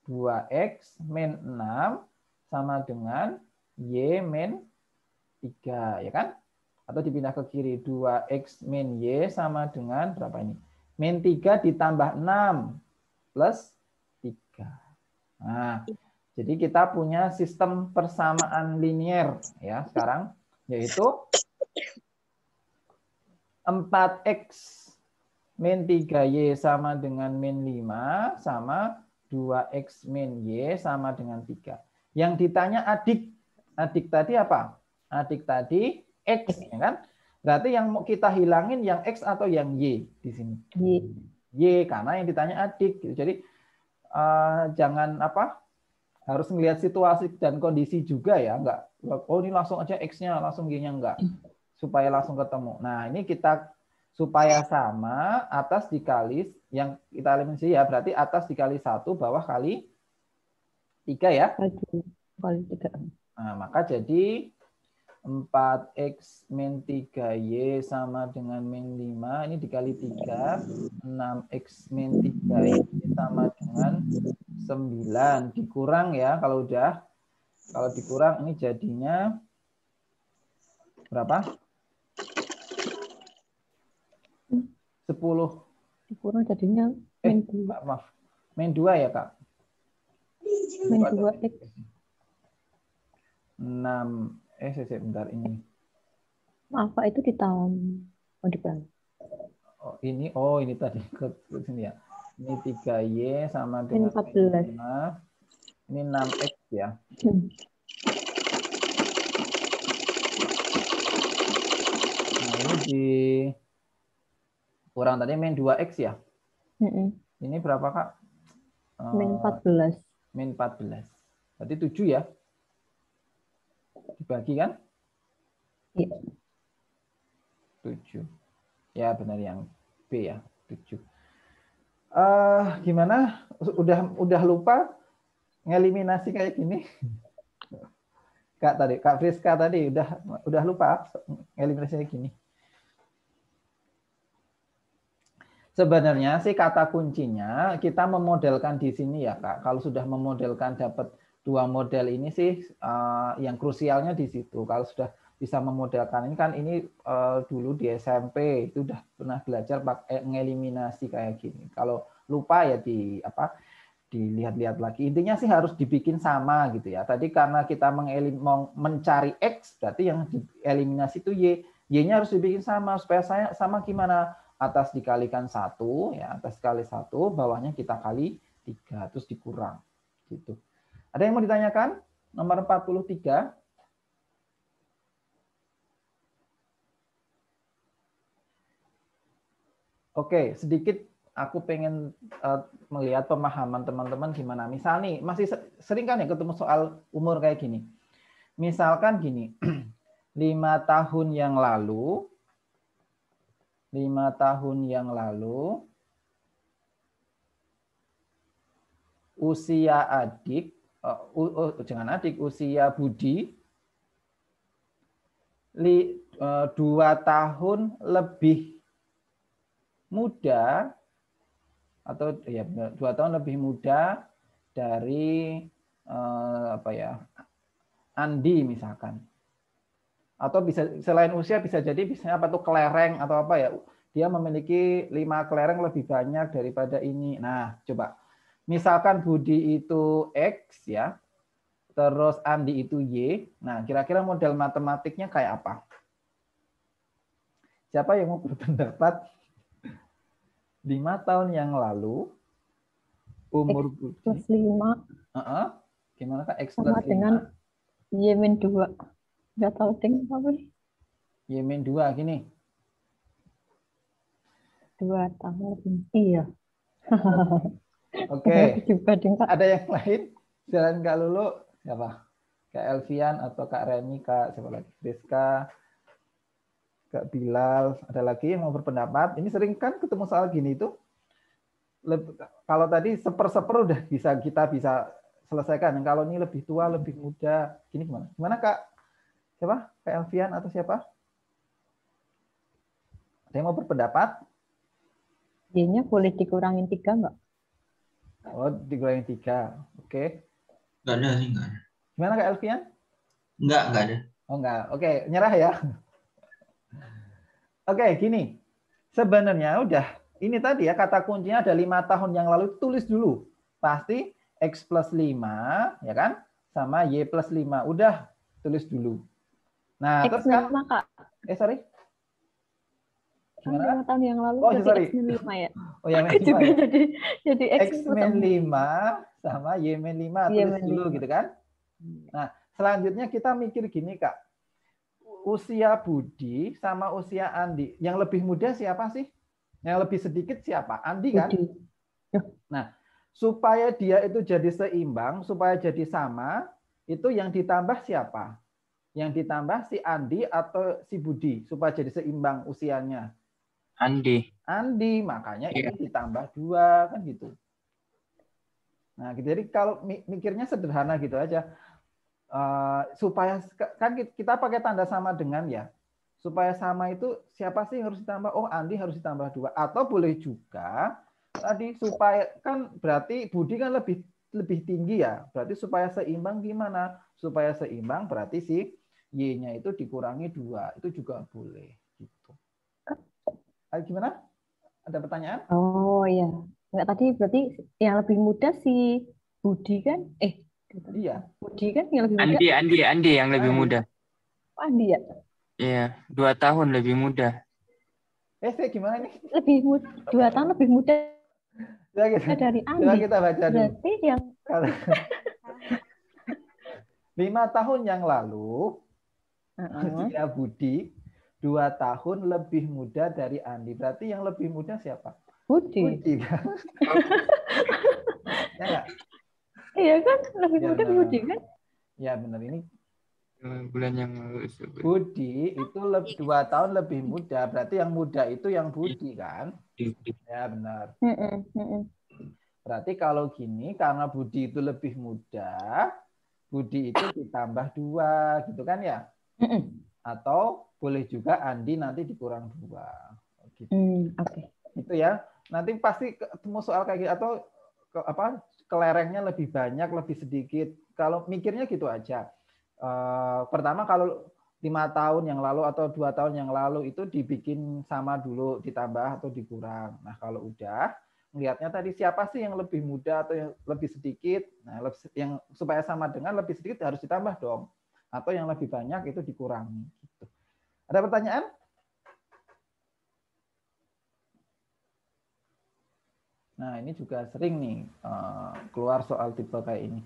2X min 6 sama dengan Y min 3, ya kan? Atau dipindah ke kiri, 2X min Y sama dengan berapa ini? Min 3 ditambah 6 plus 3. Nah, jadi kita punya sistem persamaan linier ya sekarang, yaitu 4X min 3Y sama dengan min 5 sama 2X min Y sama dengan 3. Yang ditanya adik. Adik tadi apa? Adik tadi X, ya kan? Berarti yang mau kita hilangin yang X atau yang Y di sini? Y, karena yang ditanya adik. Jadi jangan harus melihat situasi dan kondisi juga ya. Enggak, oh ini langsung aja X-nya, langsung Y-nya enggak. supaya langsung ketemu. Nah, ini kita supaya sama, atas dikali yang kita eliminasi ya, berarti atas dikali 1, bawah kali 3 ya. Kali 3. Nah, maka jadi 4x min 3y sama dengan min 5, ini dikali 3, 6x min 3y sama dengan 9, dikurang ya, kalau dikurang ini jadinya berapa? 10. Dikurang jadinya min 2. Maaf. Min 2 ya, Kak? Min 2x. 6. Bentar ini. Maaf, Pak, itu ditambah. Dikurangi. Ini tadi ke sini ya. Ini 3y sama dengan 14. 5. Ini 6x ya. Nah, ini kurang tadi min 2x ya. Ini berapa, Kak? Min 14. Min 14. Berarti 7 ya. Dibagi kan? Iya. 7. Ya, benar yang B ya, 7. Gimana? Udah lupa ngeliminasi kayak gini? Kak Friska tadi udah lupa ngeliminasi kayak gini. Sebenarnya sih kata kuncinya kita memodelkan di sini ya, Kak. Kalau sudah memodelkan dapat 2 model ini sih yang krusialnya di situ. Kalau sudah bisa memodelkan ini kan ini dulu di SMP itu udah pernah belajar pakai ngeliminasi kayak gini. Kalau lupa ya dilihat-lihat lagi. Intinya sih harus dibikin sama gitu ya. Tadi karena kita mencari X, berarti yang dieliminasi itu Y. Y-nya harus dibikin sama. Supaya sama gimana? Atas dikalikan 1, ya atas kali 1, bawahnya kita kali 3, terus dikurang. Gitu. Ada yang mau ditanyakan? Nomor 43. Oke, sedikit aku pengen melihat pemahaman teman-teman gimana. Misal nih, masih sering kan ya ketemu soal umur kayak gini. Misalkan gini, 5 tahun yang lalu, usia adik, usia Budi 2 tahun lebih muda, atau ya 2 tahun lebih muda dari Andi misalkan. Atau bisa selain usia bisa jadi apa tuh kelereng atau apa ya, dia memiliki 5 kelereng lebih banyak daripada ini. Nah, coba misalkan Budi itu X ya, terus Andi itu Y. Nah, kira-kira model matematiknya kayak apa? Siapa yang mau berpendapat? 5 tahun yang lalu umur Budi plus 5 gimana Kak? X sama plus 5 dengan Y min 2. Nggak tahu ting apa nih. Y min 2 gini. 2 tahun lebih. Iya. Oke. Ada yang lain? Selain Kak Lulu, siapa? Kak Elvian atau Kak Reni, Kak siapa lagi? Rizka, Kak Bilal. Ada lagi yang mau berpendapat? Ini sering kan ketemu soal gini tuh. Kalau tadi seper udah kita bisa selesaikan. Kalau ini lebih tua, lebih muda, gini gimana? Gimana Kak? Siapa? Kak Elvian atau siapa? Ada yang mau berpendapat? Y-nya boleh dikurangin 3 nggak? Oh, dikurangin 3. Oke. Nggak ada sih, nggak ada. Gimana Kak Elvian? Nggak ada. Oh, enggak. Oke, nyerah ya. Oke, gini. Sebenarnya udah, ini tadi ya, kata kuncinya ada 5 tahun yang lalu, tulis dulu. Pasti X plus 5, ya kan? Sama Y plus 5. Udah, tulis dulu. Nah, X terus min 5, Kak. sorry. Gimana? 5 tahun yang lalu sorry. X min 5 ya? Oh, ya, Aku juga ya. jadi X min 5 sama Y min 5, tulis dulu gitu kan. Nah, selanjutnya kita mikir gini, Kak. Usia Budi sama usia Andi. Yang lebih muda siapa sih? Yang lebih sedikit siapa? Andi kan? Budi. Nah, supaya dia itu jadi seimbang, supaya jadi sama, itu yang ditambah siapa? Yang ditambah si Andi atau si Budi supaya jadi seimbang usianya. Andi. Andi, makanya Iya. ini ditambah 2 kan gitu. Nah, gitu. Jadi kalau mikirnya sederhana gitu aja. Supaya kan kita pakai tanda sama dengan ya. Supaya sama itu siapa sih yang harus ditambah? Oh, Andi harus ditambah 2. Atau boleh juga tadi supaya kan berarti Budi kan lebih tinggi ya. Berarti supaya seimbang gimana? Supaya seimbang berarti si Y-nya itu dikurangi 2. Itu juga boleh gitu. Gimana? Ada pertanyaan? Oh iya. Enggak, tadi berarti yang lebih muda si Budi kan? Iya. Budi kan yang lebih muda. Andi yang lebih Andi. muda. Oh, Andi ya? Iya, 2 tahun lebih muda. Gimana nih? Lebih muda, 2 tahun lebih muda dari Coba Andi. kita baca dulu. Berarti yang Kalau 5 tahun yang lalu, usia Budi 2 tahun lebih muda dari Andi. Berarti yang lebih muda siapa? Budi. Budi kan? Ya nggak? Iya kan? Lebih Ya, muda benar. Budi kan? Ya benar, ini Bulan yang lalu. Budi itu 2 tahun lebih muda. Berarti yang muda itu yang Budi kan? Ya benar. Berarti kalau gini, karena Budi itu lebih muda, Budi itu ditambah 2 gitu kan ya? Atau boleh juga Andi nanti dikurang 2. Gitu. Oke. Itu ya. Nanti pasti ketemu soal kayak gitu atau kelerengnya lebih banyak, lebih sedikit. Kalau mikirnya gitu aja. Pertama kalau 5 tahun yang lalu atau 2 tahun yang lalu itu dibikin sama dulu, ditambah atau dikurang. Nah, kalau udah melihatnya tadi siapa sih yang lebih muda atau yang lebih sedikit. Nah, yang supaya sama dengan lebih sedikit harus ditambah dong. Atau yang lebih banyak itu dikurangi. Gitu. Ada pertanyaan? Nah, ini juga sering nih keluar soal tipe kayak ini.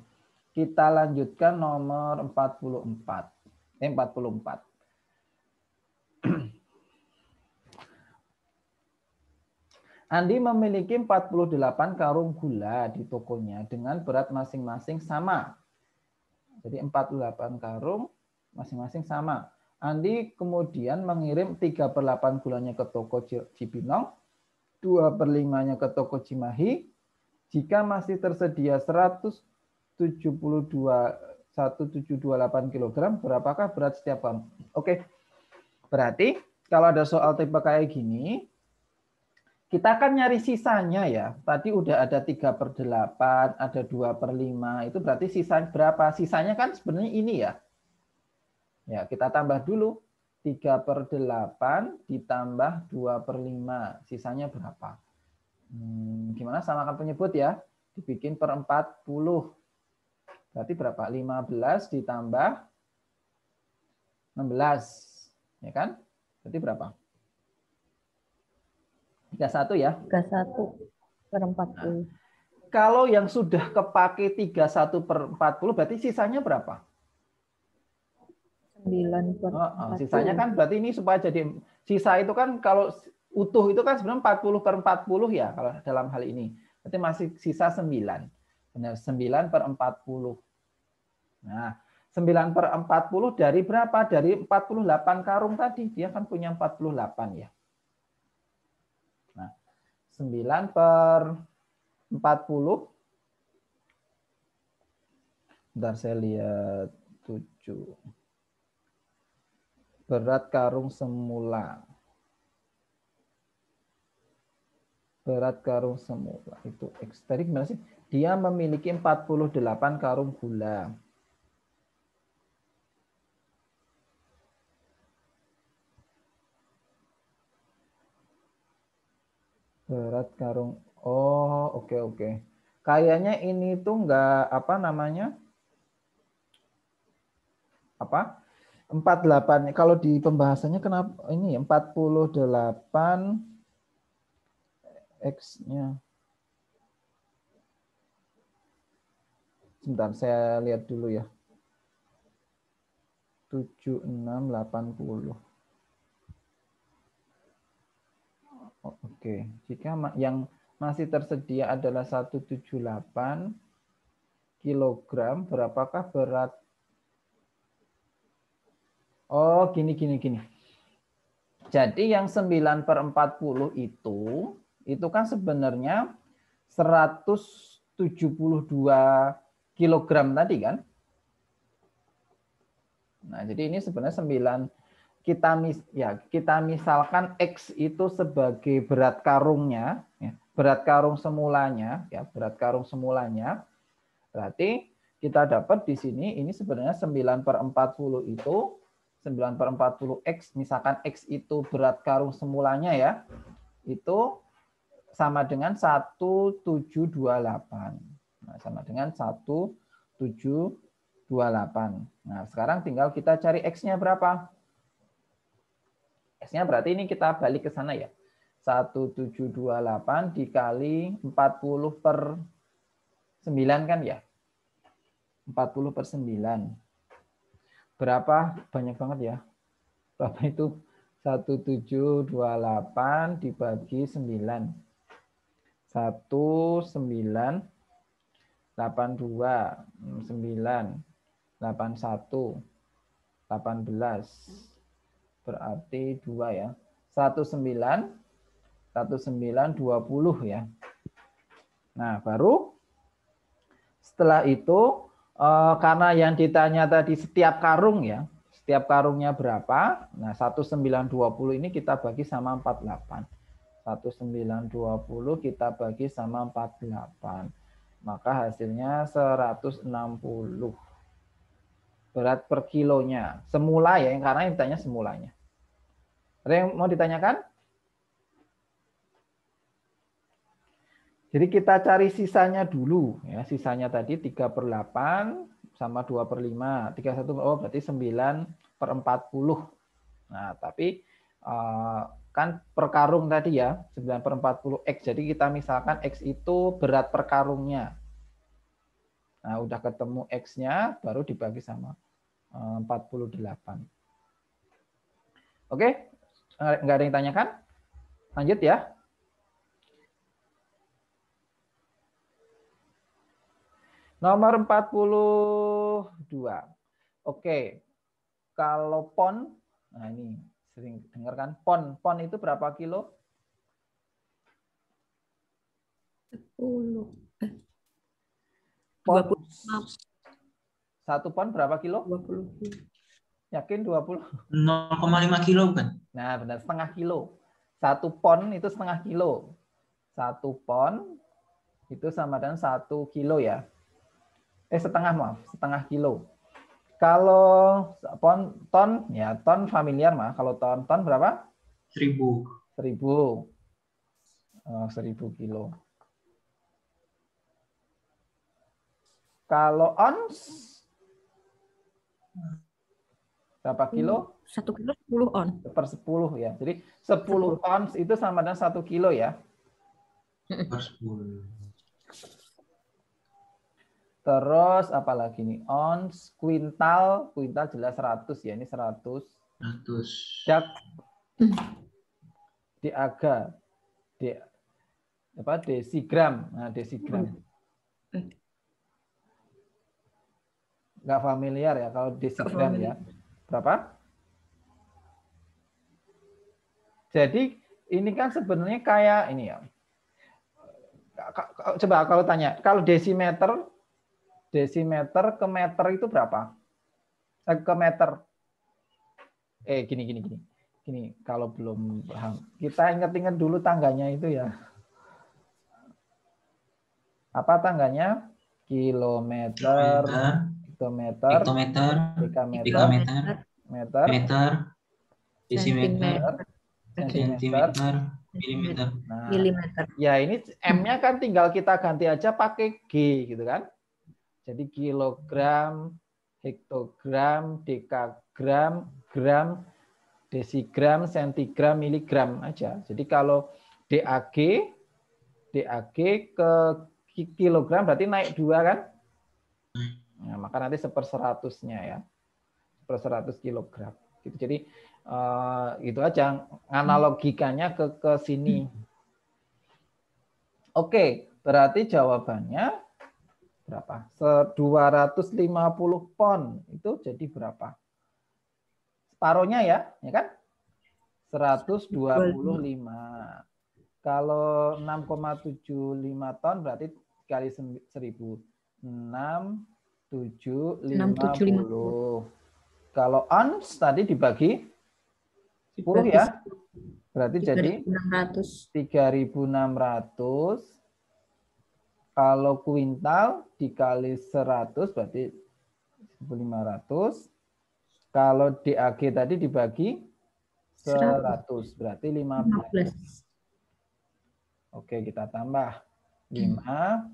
Kita lanjutkan nomor 44. 44. Andi memiliki 48 karung gula di tokonya dengan berat masing-masing sama. Jadi 48 karung masing-masing sama. Andi kemudian mengirim 3/8 gulanya ke toko Cibinong, 2/5-nya ke toko Cimahi. Jika masih tersedia 1,728 kg, berapakah berat setiap karung? Oke, berarti kalau ada soal tipe kayak gini, kita akan nyari sisanya ya. Tadi udah ada 3/8, ada 2/5. Itu berarti sisanya berapa? Sisanya kan sebenarnya ini ya. Ya, kita tambah dulu. 3/8 ditambah 2/5. Sisanya berapa? Gimana? Samakan penyebut ya. Dibikin per 40. Berarti berapa? 15 ditambah 16. Ya kan? Berarti berapa? 31 ya? 31/40. Kalau yang sudah kepake 31/40 berarti sisanya berapa? 9/40. Sisanya kan berarti ini supaya jadi sisa itu kan kalau utuh itu kan sebenarnya 40/40 ya kalau dalam hal ini. Berarti masih sisa 9. Benar, 9/40. Nah, 9/40 dari berapa? Dari 48 karung tadi. Dia kan punya 48 ya. Nah, 9/40. Bentar saya lihat 7. Berat karung semula. Berat karung semula itu X. Tadi gimana sih? Dia memiliki 48 karung gula. Berat karung. Oh, oke. Kayaknya ini tuh enggak apa namanya? 48. Kalau di pembahasannya kenapa ini 48 X-nya. Sebentar, saya lihat dulu ya. 7680. Oke, jika yang masih tersedia adalah 178 kilogram, berapakah berat Oh, gini. Jadi yang 9/40 itu kan sebenarnya 172 kilogram tadi kan. Nah, jadi ini sebenarnya 9 kita misalkan X itu sebagai berat karungnya, ya, berat karung semulanya, ya, berat karung semulanya. Berarti kita dapat di sini ini sebenarnya 9/40 itu 9/40 X, misalkan X itu berat karung semulanya ya, itu sama dengan 1728. Nah, sama dengan 1728. Nah, sekarang tinggal kita cari X-nya berapa? X-nya berarti ini kita balik ke sana ya. 1728 dikali 40/9 kan ya? 40/9. Berapa? Banyak banget ya. Berapa itu? 1728 dibagi 9. 1982, 9, 81, 18. Berarti 2 ya. 19, 20 ya. Nah, baru setelah itu karena yang ditanya tadi setiap karung ya, setiap karungnya berapa? Nah, 1920 ini kita bagi sama 48. 1920 kita bagi sama 48. Maka hasilnya 160 berat per kilonya. Semula ya, karena yang ditanya semulanya. Ada yang mau ditanyakan? Jadi kita cari sisanya dulu. Ya, sisanya tadi 3/8 sama 2/5. 31, oh berarti 9/40. Nah, tapi kan per karung tadi ya, 9/40 X. Jadi kita misalkan X itu berat per karungnya. Nah, udah ketemu X-nya, baru dibagi sama 48. Oke, nggak ada yang tanyakan? Lanjut ya. Nomor 42. Oke, kalau pon, nah ini sering dengar kan, pon itu berapa kilo? 10. Pon, 20. 1 pon berapa kilo? 20. Yakin 20? 0,5 kilo bukan? Nah, benar, setengah kilo. 1 pon itu setengah kilo. 1 pon itu sama dengan 1 kilo ya. Setengah kilo. Kalau ton ya, ton familiar mah. Kalau ton berapa? 1000. 1000 kilo. Kalau ons berapa kilo? 1 kilo 10 on. Per 10 ya. Jadi 10 ons itu sama dengan 1 kilo ya. Per 10. Terus apa lagi nih? Ons, kuintal jelas 100 ya. Ini 100. 100. Jak, diaga, desigram. Nah, desigram. Nggak familiar ya kalau desigram ya. Berapa? Jadi ini kan sebenarnya kayak ini ya. Coba kalau tanya, kalau desimeter ke meter itu berapa? Ke meter. Gini, kalau belum paham. Kita ingat-ingat dulu tangganya itu ya. Apa tangganya? Kilometer, hektometer, dekameter, meter, desimeter, sentimeter, milimeter. Nah, ya ini M-nya kan tinggal kita ganti aja pakai G gitu kan. Jadi kilogram, hektogram, dekagram, gram, desigram, sentigram, miligram aja. Jadi kalau DAG ke kilogram berarti naik 2 kan? Nah, maka nanti 1/100-nya ya. 1/100 kilogram. Gitu. Jadi itu aja analogikannya ke sini. Oke, berarti jawabannya berapa? 250 pon itu jadi berapa? separohnya ya kan? 125. Kalau 6,75 ton berarti kali 1000. 6,750. Kalau ons tadi dibagi 10 ya. Berarti jadi 3.600. Kalau kuintal dikali 100 berarti 1.500. Kalau DAG tadi dibagi 100 berarti 15. Oke, kita tambah 5,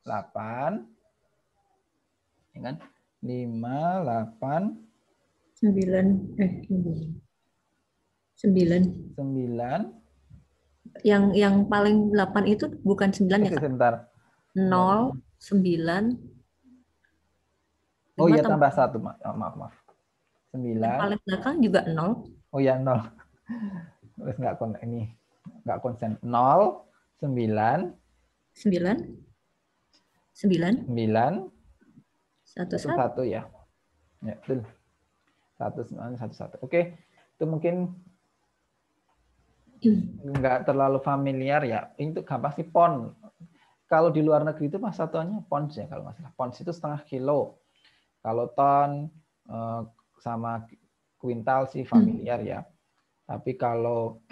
8, ya kan? 5, 8, 9. Yang paling 8 itu bukan 9 ya, Kak? Sebentar. 0, 9. Oh iya, tambah 1. Maaf. 9. Yang paling belakang juga 0. Oh ya, 0. Terus nggak konsen. 0, 9. 1 ya. Ya, betul. 1, 9, 1. Oke. Itu mungkin nggak terlalu familiar ya. Itu gampang sih, pon. Kalau di luar negeri itu mas satuannya pons ya kalau nggak salah. Pons itu setengah kilo. Kalau ton sama kuintal sih familiar ya. Tapi kalau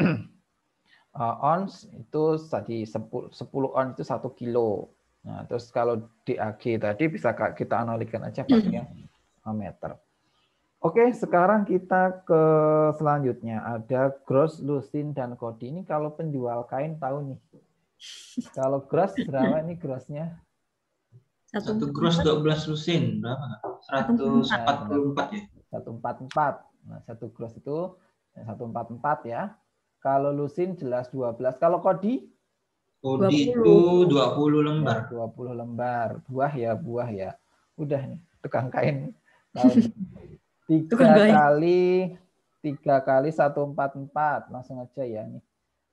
ons itu tadi 10 ons itu 1 kilo. Nah, terus kalau DAG tadi bisa kita analogikan aja pakai meter. Oke, sekarang kita ke selanjutnya. Ada gross, lusin, dan kodi. Ini kalau penjual kain tahu nih. Kalau gross berapa ini grossnya? Satu gross 12 lusin berapa? 144 ya? 144. Nah, satu gross itu 144 ya. Kalau lusin jelas 12. Kalau kodi? Kodi itu 20 lembar. 20 lembar. Buah ya. Udah nih, tukang kain. 3 kali 144. Langsung aja ya nih.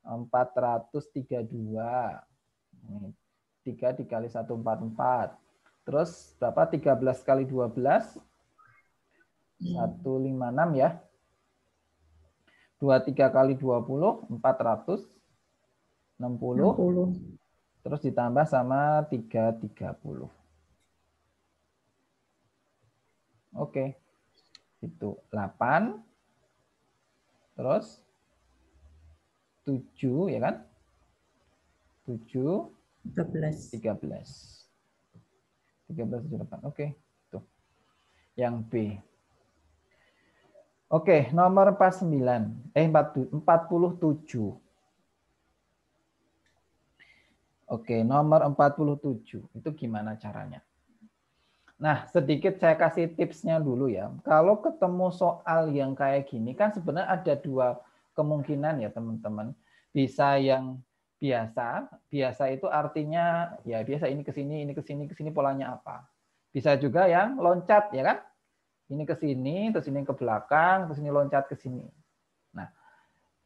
432. 3 dikali 144. Terus berapa? 13 kali 12. 156 ya. 23 kali 20, 460. Terus ditambah sama 330. Oke. Itu 8. Terus 7 ya kan? 7, 13. 13, 8. Oke. Tuh. Yang B. Oke, nomor 47. Oke, nomor 47. Itu gimana caranya? Nah, sedikit saya kasih tipsnya dulu ya. Kalau ketemu soal yang kayak gini, kan sebenarnya ada 2 kemungkinan ya teman-teman. Bisa yang biasa. Biasa itu artinya ya biasa ini ke sini polanya apa. Bisa juga yang loncat ya kan? Ini ke sini, terus ini ke belakang, terus ini loncat ke sini. Nah,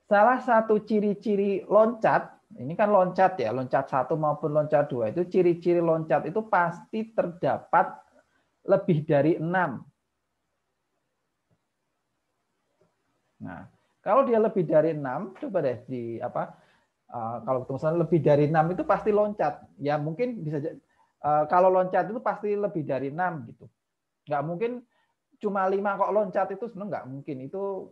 salah satu ciri-ciri loncat, ini kan loncat ya, loncat 1 maupun loncat 2, itu ciri-ciri loncat itu pasti terdapat lebih dari 6. Nah, kalau dia lebih dari 6, coba deh kalau misalnya lebih dari 6 itu pasti loncat. Ya mungkin bisa kalau loncat itu pasti lebih dari 6 gitu. Nggak mungkin cuma 5 kok loncat itu sebenarnya nggak mungkin. Itu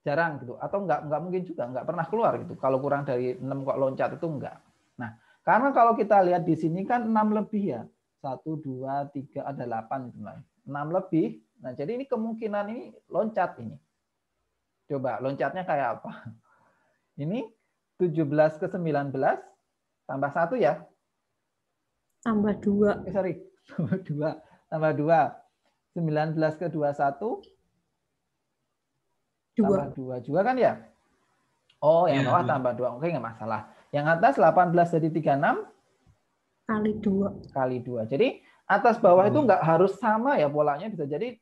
jarang gitu. Atau nggak mungkin juga, nggak pernah keluar gitu. Kalau kurang dari 6 kok loncat itu enggak. Nah, karena kalau kita lihat di sini kan 6 lebih ya. 1, 2, 3, ada 8 gitu. 6 lebih. Nah, jadi ini kemungkinan ini loncat ini. Coba loncatnya kayak apa? Ini 17 ke 19 tambah 1 ya? Tambah 2. Sorry, tambah 2. 19 ke 21 tambah 2 juga kan ya? Oh, yang bawah tambah 2. Oke, nggak masalah. Yang atas 18 jadi 36 kali 2. Jadi atas bawah itu nggak harus sama ya polanya, bisa jadi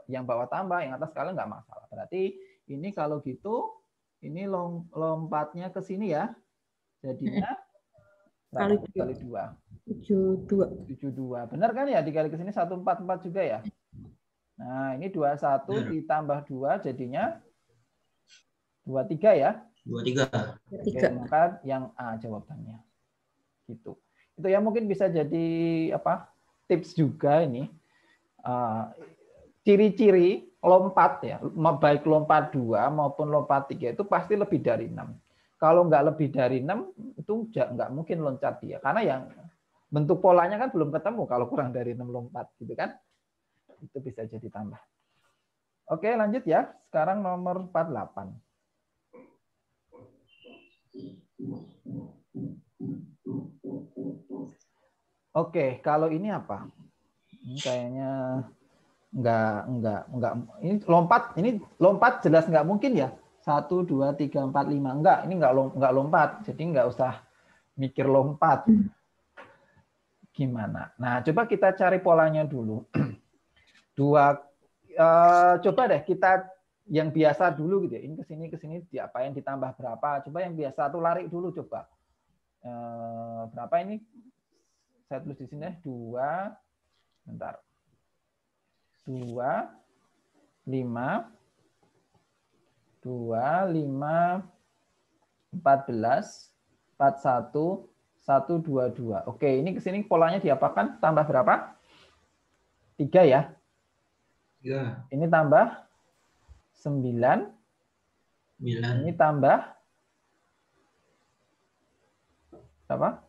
yang bawah tambah, yang atas kalian nggak masalah. Berarti ini kalau gitu ini lompatnya ke sini ya. Jadinya kali 2. 72. Benar kan ya? Dikali ke sini 144 juga ya? Nah, ini 21 Benar. ditambah 2 jadinya 23 ya. 23. Oke, maka yang A jawabannya. Gitu. Itu ya mungkin bisa jadi apa? Tips juga ini. Ciri-ciri lompat ya, baik lompat 2 maupun lompat 3 itu pasti lebih dari 6. Kalau nggak lebih dari 6 itu nggak mungkin loncat dia. Karena yang bentuk polanya kan belum ketemu kalau kurang dari 6 lompat gitu kan. Itu bisa jadi tambah. Oke, lanjut ya. Sekarang nomor 48. Oke, kalau ini apa? Ini kayaknya enggak. Ini lompat jelas nggak mungkin ya. 1, 2, 3, 4, 5. Enggak, ini enggak lompat. Jadi nggak usah mikir lompat. Gimana? Nah, coba kita cari polanya dulu. Coba deh kita yang biasa dulu gitu ya. Ini ke sini diapain, ditambah berapa? Coba yang biasa tuh lari dulu coba. Berapa ini? Saya tulis di sini 2 bentar. 2 5 2 5 14 41 122. Oke, ini ke sini polanya diapakan? Tambah berapa? 3 ya. Ya. Ini tambah 9. 9. Ini tambah berapa?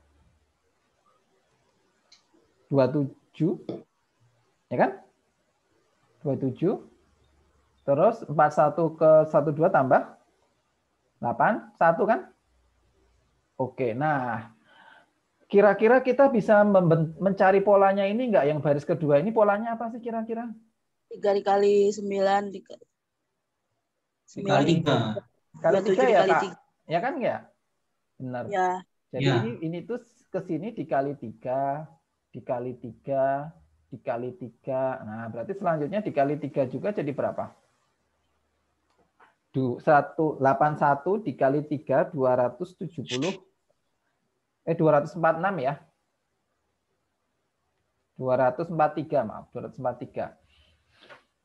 27. Ya kan? 27. Terus 41 ke 12 tambah 8. 1 kan? Oke, nah kira-kira kita bisa mencari polanya ini enggak? Yang baris kedua ini polanya apa sih kira-kira? 3 dikali 9 dikali 3. Kali 3 ya, dikali Kak? 3. Ya kan ya? Benar. Ya. Jadi Ya. ini tuh ke sini dikali 3, dikali 3, dikali 3. Nah, berarti selanjutnya dikali 3 juga jadi berapa? 181 dikali 3 246 ya. 243, maaf, 243.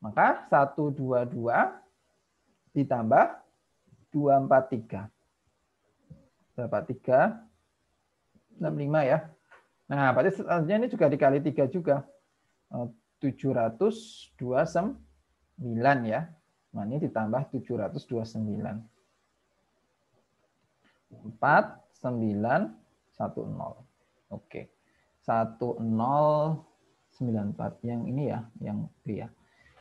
Maka 122 ditambah 243. Berapa? 3 65 ya. Nah, berarti selanjutnya ini juga dikali 3 juga. 729 ya. Nah, ini ditambah 729. 4910. Oke. 1094 yang ini ya, yang B ya.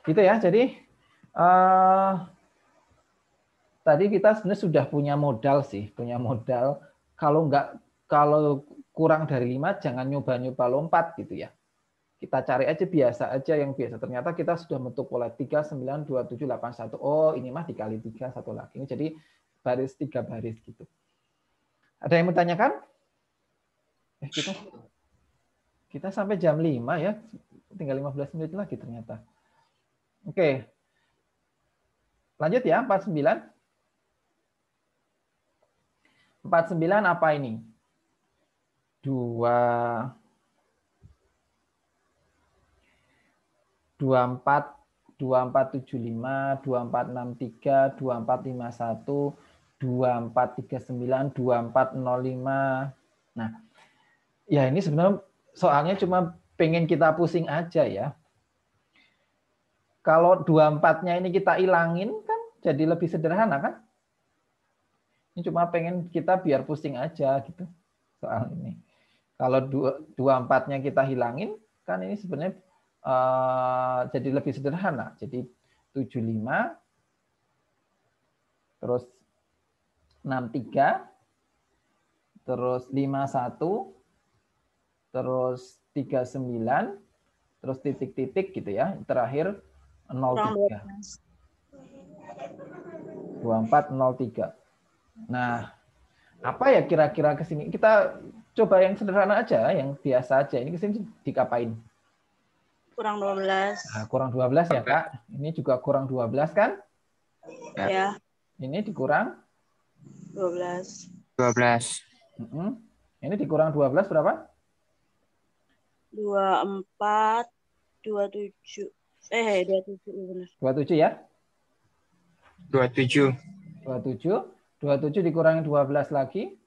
Gitu ya. Jadi tadi kita sebenarnya sudah punya modal sih, punya modal. Kalau kurang dari 5 jangan nyoba-nyoba lompat gitu ya. Kita cari aja biasa aja yang biasa. Ternyata kita sudah bentuk pola 3 9 2 7 8 1. Oh, ini mah dikali 3 satu lagi. Ini jadi baris 3 baris gitu. Ada yang bertanyakan? Kita sampai jam 5 ya. Tinggal 15 menit lagi ternyata. Oke. Lanjut ya, 49. 49 apa ini? 24 2475 2463 2451 2439 2405. Nah, ya ini sebenarnya soalnya cuma pengen kita pusing aja ya. Kalau 24-nya ini kita ilangin kan jadi lebih sederhana kan? Ini cuma pengen kita biar pusing aja gitu soal ini. Kalau 24-nya kita hilangin kan ini sebenarnya jadi lebih sederhana. Jadi 75 terus 63 terus 51 terus 39 terus titik-titik gitu ya. Terakhir 03. 2403. Nah, apa ya kira-kira ke sini? Kita coba yang sederhana aja, yang biasa aja. Ini ke sini dikapain? Kurang 12. Nah, kurang 12 ya, Kak. Ini juga kurang 12 kan? Ya. Ini dikurang 12. 12. Ini dikurang 12 berapa? 24, 27. 27 benar. 27 ya? 27. 27 dikurangi 12 lagi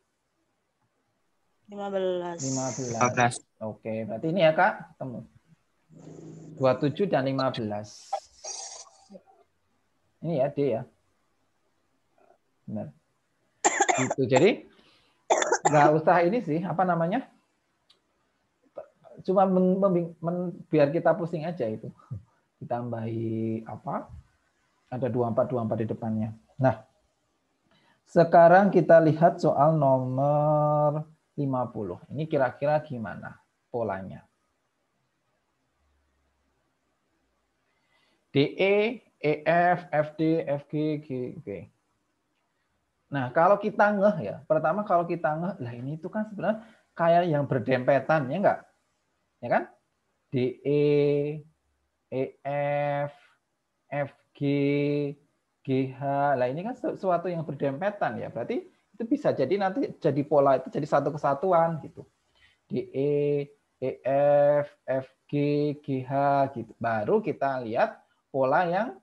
15. 15. Oke, berarti ini ya Kak, temu. 27 dan 15. Ini ya D ya. Benar. Gitu. Jadi nggak usah ini sih, apa namanya? Cuma biar kita pusing aja itu. Ditambahi apa? Ada 24 di depannya. Nah, sekarang kita lihat soal nomor 50. Ini kira-kira gimana polanya? DE, EF, FD, FG, GB. Nah, kalau kita ngeh ya, pertama kalau kita ngeh, lah ini itu kan sebenarnya kayak yang berdempetan, ya enggak? Ya kan? DE, EF, FG, GH. Lah ini kan sesuatu yang berdempetan ya. Berarti itu bisa jadi nanti jadi pola itu jadi satu kesatuan gitu. DE, EF, FG, GH gitu. Baru kita lihat pola yang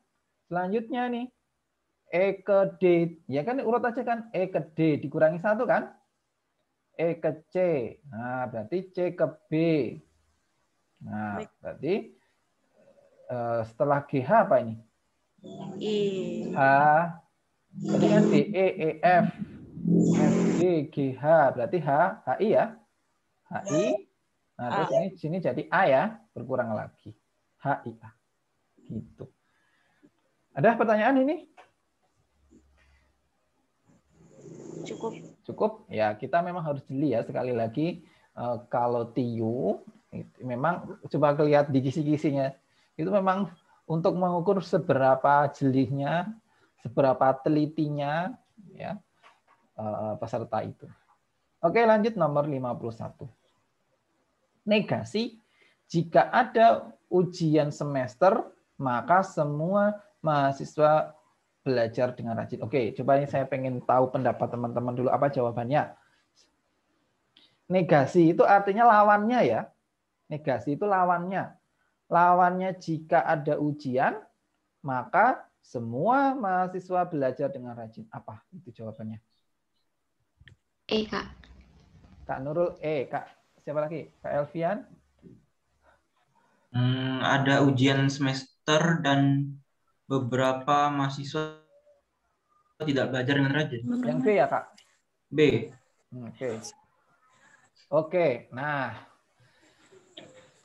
selanjutnya nih. E ke D. Ya kan urut aja kan. E ke D dikurangi 1 kan? E ke C. Nah, berarti C ke B. Nah, berarti setelah GH apa ini? I. H. Berarti kan DE, EF, FG, GH. Berarti H, HI ya? HI. Nah, terus ini sini jadi A ya, berkurang lagi. HIA. Gitu. Ada pertanyaan ini? Cukup. Cukup. Ya, kita memang harus jeli ya sekali lagi kalau TIU memang coba lihat di kisi-kisinya. Itu memang untuk mengukur seberapa jelihnya, seberapa telitinya ya peserta itu. Oke, lanjut nomor 51. Negasi, jika ada ujian semester, maka semua mahasiswa belajar dengan rajin. Oke, coba ini saya pengen tahu pendapat teman-teman dulu apa jawabannya. Negasi itu artinya lawannya ya. Negasi itu lawannya. Lawannya jika ada ujian, maka semua mahasiswa belajar dengan rajin. Apa itu jawabannya? E, Kak. Kak Nurul, E. Kak, siapa lagi? Kak Elvian? Ada ujian semester dan beberapa mahasiswa tidak belajar dengan rajin. Yang B ya, Kak? B. Oke. Oke, nah.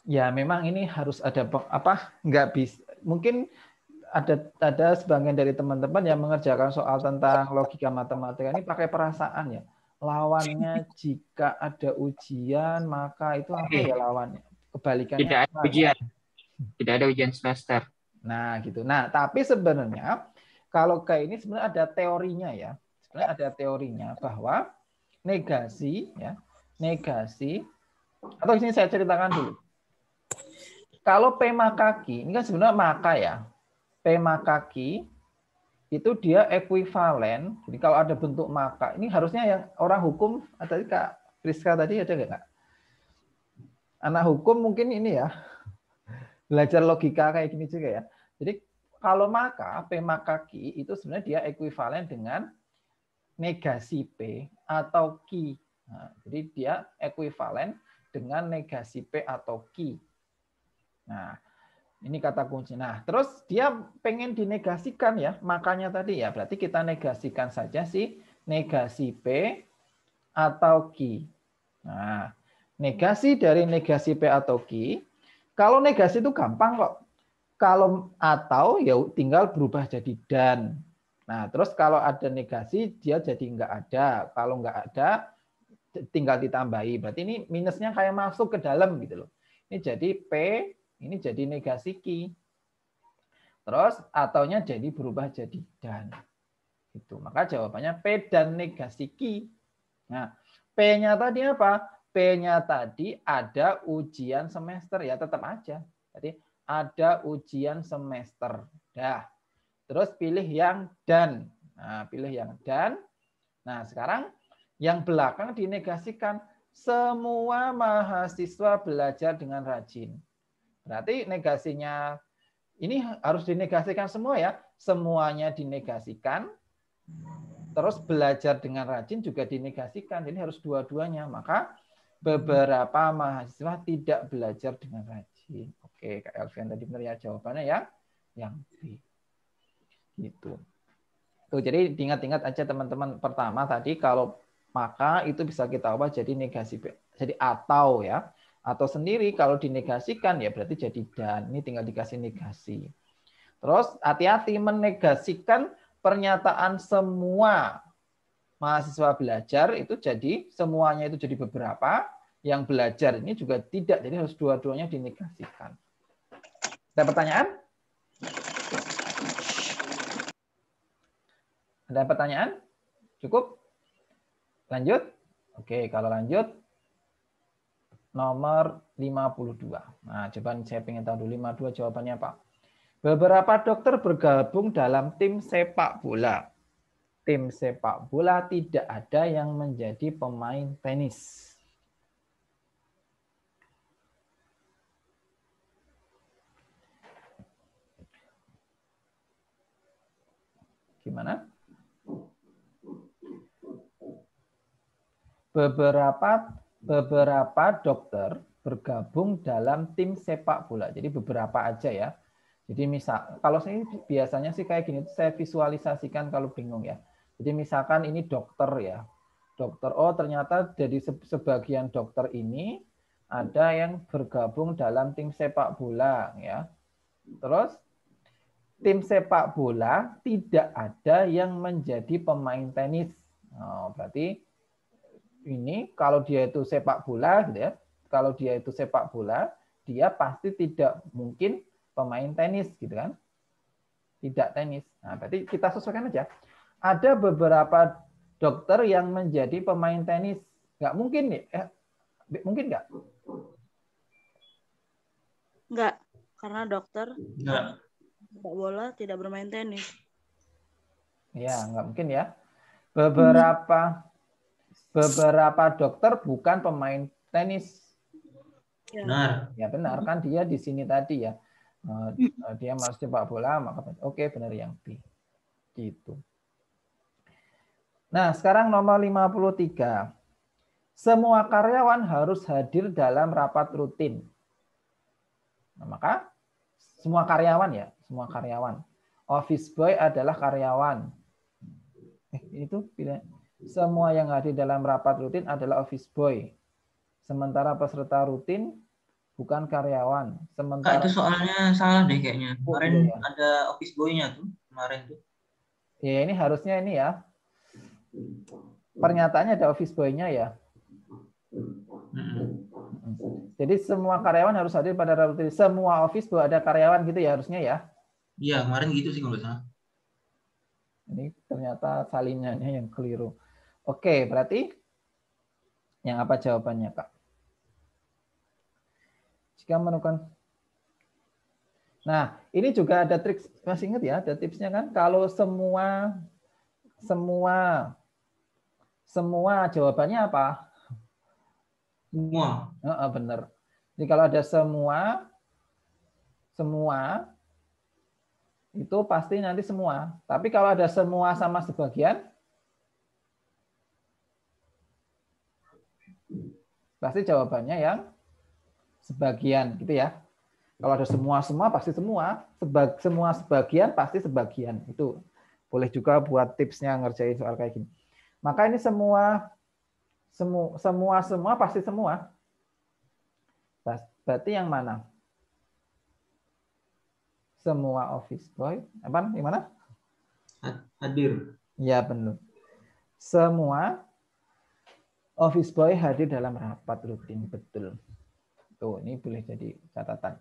Ya, memang ini harus ada apa? Nggak bisa. Mungkin ada sebagian dari teman-teman yang mengerjakan soal tentang logika matematika ini pakai perasaan ya. Lawannya jika ada ujian, maka itu apa ya lawannya? Kebalikannya Tidak ada apa? ujian. Tidak ada ujian semester. Nah, gitu. Nah, tapi sebenarnya kalau kayak ini sebenarnya ada teorinya ya. Sebenarnya ada teorinya bahwa negasi ya, negasi atau ini saya ceritakan dulu. Kalau P makaki, ini kan sebenarnya maka ya. P makaki itu dia ekuivalen. Jadi kalau ada bentuk maka, ini harusnya yang orang hukum, tadi Kak Priska tadi ada nggak? Anak hukum mungkin ini ya, belajar logika kayak gini juga ya. Jadi kalau maka, P makaki itu sebenarnya dia ekuivalen dengan negasi P atau Q. Nah, jadi dia ekuivalen dengan negasi P atau Q. Nah, ini kata kunci. Nah, terus dia pengen dinegasikan ya, makanya tadi ya, berarti kita negasikan saja si negasi P atau Q. Nah, negasi dari negasi P atau Q, kalau negasi itu gampang kok. Kalau atau ya tinggal berubah jadi dan. Nah, terus kalau ada negasi, dia jadi nggak ada. Kalau nggak ada, tinggal ditambahi. Berarti ini minusnya kayak masuk ke dalam gitu loh. Ini jadi P, ini jadi negasi Q. Terus ataunya jadi berubah jadi dan. Itu. Maka jawabannya P dan negasi Q. Nah, P-nya tadi apa? P-nya tadi ada ujian semester ya, tetap aja. Jadi ada ujian semester. Dah. Terus pilih yang dan. Nah, pilih yang dan. Nah, sekarang yang belakang dinegasikan. Semua mahasiswa belajar dengan rajin. Berarti negasinya Ini harus dinegasikan semua ya. Semuanya dinegasikan. Terus belajar dengan rajin juga dinegasikan. Jadi harus dua-duanya. Maka beberapa mahasiswa tidak belajar dengan rajin. Oke, Kak Elvian tadi benar ya jawabannya ya. Yang B. Gitu. Tuh, jadi diingat-ingat aja teman-teman. Pertama tadi kalau maka itu bisa kita ubah jadi negasi. Jadi atau ya. Atau sendiri kalau dinegasikan ya berarti jadi dan. Ini tinggal dikasih negasi. Terus hati-hati menegasikan pernyataan semua mahasiswa belajar itu jadi semuanya itu jadi beberapa. Yang belajar ini juga tidak. Jadi harus dua-duanya dinegasikan. Ada pertanyaan? Ada pertanyaan? Cukup? Lanjut? Oke, kalau lanjut nomor 52. Nah, coba saya pengen tahu dulu 52 jawabannya apa. Beberapa dokter bergabung dalam tim sepak bola. Tim sepak bola tidak ada yang menjadi pemain tenis. Gimana? Beberapa dokter bergabung dalam tim sepak bola. Jadi beberapa aja ya. Jadi misal kalau saya biasanya sih kayak gini, saya visualisasikan kalau bingung ya. Jadi misalkan ini dokter ya. Dokter, oh ternyata dari sebagian dokter ini ada yang bergabung dalam tim sepak bola ya. Terus tim sepak bola tidak ada yang menjadi pemain tenis. Oh, berarti ini kalau dia itu sepak bola gitu ya. Kalau dia itu sepak bola, dia pasti tidak mungkin pemain tenis gitu kan. Tidak tenis. Nah, berarti kita sesuaikan aja. Ada beberapa dokter yang menjadi pemain tenis. Nggak mungkin nih. Mungkin nggak? Enggak, karena dokter Enggak. sepak bola tidak bermain tenis. Ya, nggak mungkin ya. Beberapa dokter bukan pemain tenis. Ya. Benar. Ya benar kan dia di sini tadi ya. Dia malas sepak bola maka oke benar yang B. Gitu. Nah, sekarang nomor 53. Semua karyawan harus hadir dalam rapat rutin. Nah, maka semua karyawan ya, semua karyawan. Office boy adalah karyawan. Itu pilih. Semua yang hadir dalam rapat rutin adalah office boy. Sementara peserta rutin bukan karyawan. Kak, Sementara itu soalnya salah deh kayaknya. Oh, Kemarin iya, ya. ada office boy-nya tuh. Kemarin tuh. Ya, ini harusnya ini ya. Pernyataannya ada office boy-nya ya. Jadi semua karyawan harus hadir pada rapat rutin. Semua office boy ada karyawan gitu ya harusnya ya. Iya, kemarin gitu sih kalau nggak salah. Ini ternyata salinannya yang keliru. Oke, berarti yang apa jawabannya, Kak? Jika menemukan. Nah, ini juga ada trik, masih ingat ya, ada tipsnya kan? Kalau semua jawabannya apa? Semua. Benar. Jadi kalau ada semua itu pasti nanti semua. Tapi kalau ada semua sama sebagian, pasti jawabannya yang sebagian, gitu ya. Kalau ada semua pasti semua. Semua sebagian pasti sebagian. Itu boleh juga buat tipsnya ngerjain soal kayak gini. Maka ini semua pasti semua. Berarti yang mana? Semua office boy. Apa? Yang mana? Hadir. Ya, benar. Semua office boy hadir dalam rapat rutin. Betul. Tuh, ini boleh jadi catatan.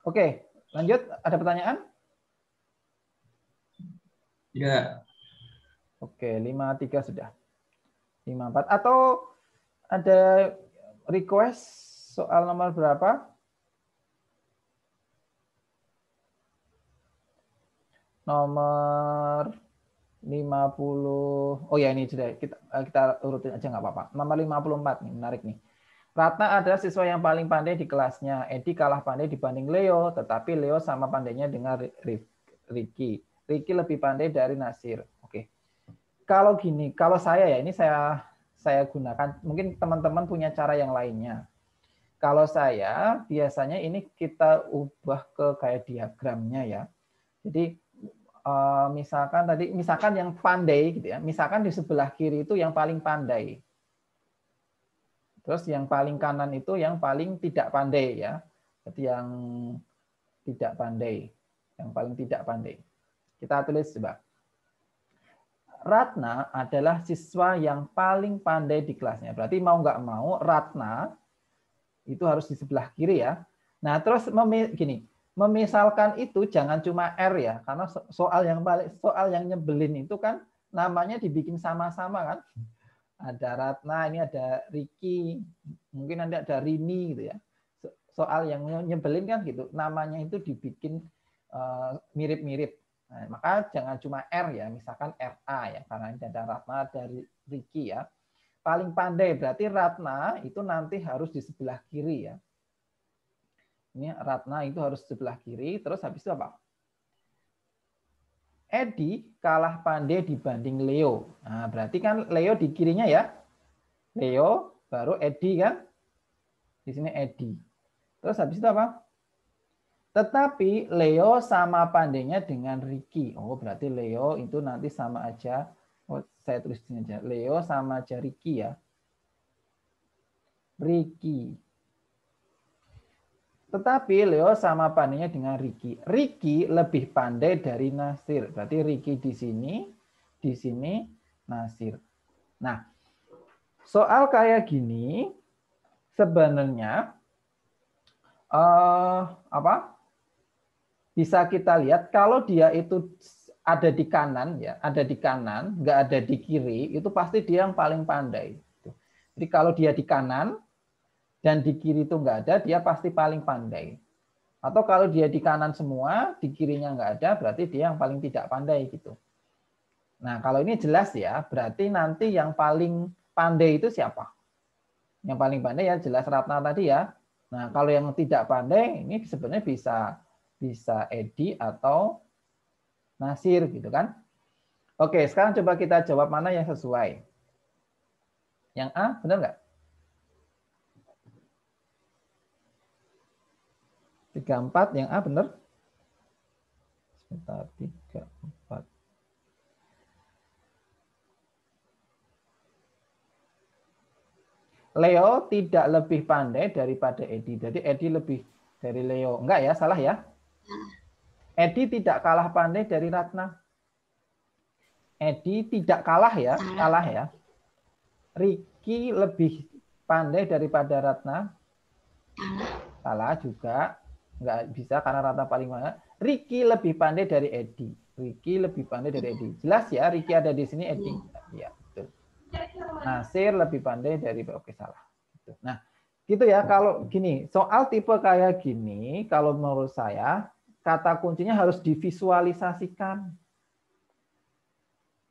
Oke, lanjut. Ada pertanyaan? Tidak. Oke, 53 sudah. 54. Atau ada request soal nomor berapa? Nomor 50. Oh ya, ini sudah kita urutin aja nggak apa-apa. Nomor 54 nih, menarik nih. Ratna adalah siswa yang paling pandai di kelasnya. Edi kalah pandai dibanding Leo, tetapi Leo sama pandainya dengan Ricky. Ricky lebih pandai dari Nasir. Oke. Kalau gini, kalau saya ya, ini saya gunakan, mungkin teman-teman punya cara yang lainnya. Kalau saya, biasanya ini kita ubah ke kayak diagramnya ya. Jadi, misalkan yang pandai, gitu ya. Misalkan di sebelah kiri itu yang paling pandai. Terus yang paling kanan itu yang paling tidak pandai ya. Jadi yang tidak pandai, yang paling tidak pandai. Kita tulis coba. Ratna adalah siswa yang paling pandai di kelasnya. Berarti mau nggak mau Ratna itu harus di sebelah kiri ya. Nah, terus gini, memisalkan itu jangan cuma R ya, karena soal yang nyebelin itu kan namanya dibikin sama-sama kan. Ada Ratna, ini ada Ricky, mungkin nanti ada Rini gitu ya. Soal yang nyebelin kan gitu, namanya itu dibikin mirip-mirip. Nah, maka jangan cuma R ya, misalkan RA ya, karena ini ada Ratna, dari Ricky ya. Paling pandai berarti Ratna itu nanti harus di sebelah kiri ya. Ini Ratna itu harus di sebelah kiri, terus habis itu apa? Edi kalah pandai dibanding Leo. Nah, berarti kan Leo di kirinya ya. Leo, baru Edi kan. Di sini Edi. Terus habis itu apa? Tetapi Leo sama pandainya dengan Ricky. Oh, berarti Leo itu nanti sama aja. Oh, saya tulis sini aja. Leo sama aja Ricky ya. Ricky. Tetapi Leo sama pandainya dengan Ricky. Ricky lebih pandai dari Nasir. Berarti Ricky di sini Nasir. Nah, soal kayak gini sebenarnya bisa kita lihat kalau dia itu ada di kanan ya, ada di kanan, nggak ada di kiri, itu pasti dia yang paling pandai. Jadi kalau dia di kanan dan di kiri itu nggak ada, dia pasti paling pandai. Atau kalau dia di kanan semua, di kirinya nggak ada, berarti dia yang paling tidak pandai gitu. Nah, kalau ini jelas ya, berarti nanti yang paling pandai itu siapa? Yang paling pandai ya jelas Ratna tadi ya. Nah, kalau yang tidak pandai, ini sebenarnya bisa Edi atau Nasir gitu kan. Oke, sekarang coba kita jawab mana yang sesuai. Yang A, benar nggak? 34 yang A benar. Sebentar, 34. Leo tidak lebih pandai daripada Edi. Jadi Edi lebih dari Leo. Enggak ya, salah ya? Edi tidak kalah pandai dari Ratna. Edi tidak kalah ya, kalah ya. Ricky lebih pandai daripada Ratna. Salah juga. Nggak bisa karena Ratna paling banyak. Ricky lebih pandai dari Edi. Ricky lebih pandai dari Edi. Jelas ya, Ricky ada di sini, Edi. Ya, betul. Nasir lebih pandai dari, oke salah. Nah, gitu ya. Kalau gini, soal tipe kayak gini, kalau menurut saya kata kuncinya harus divisualisasikan.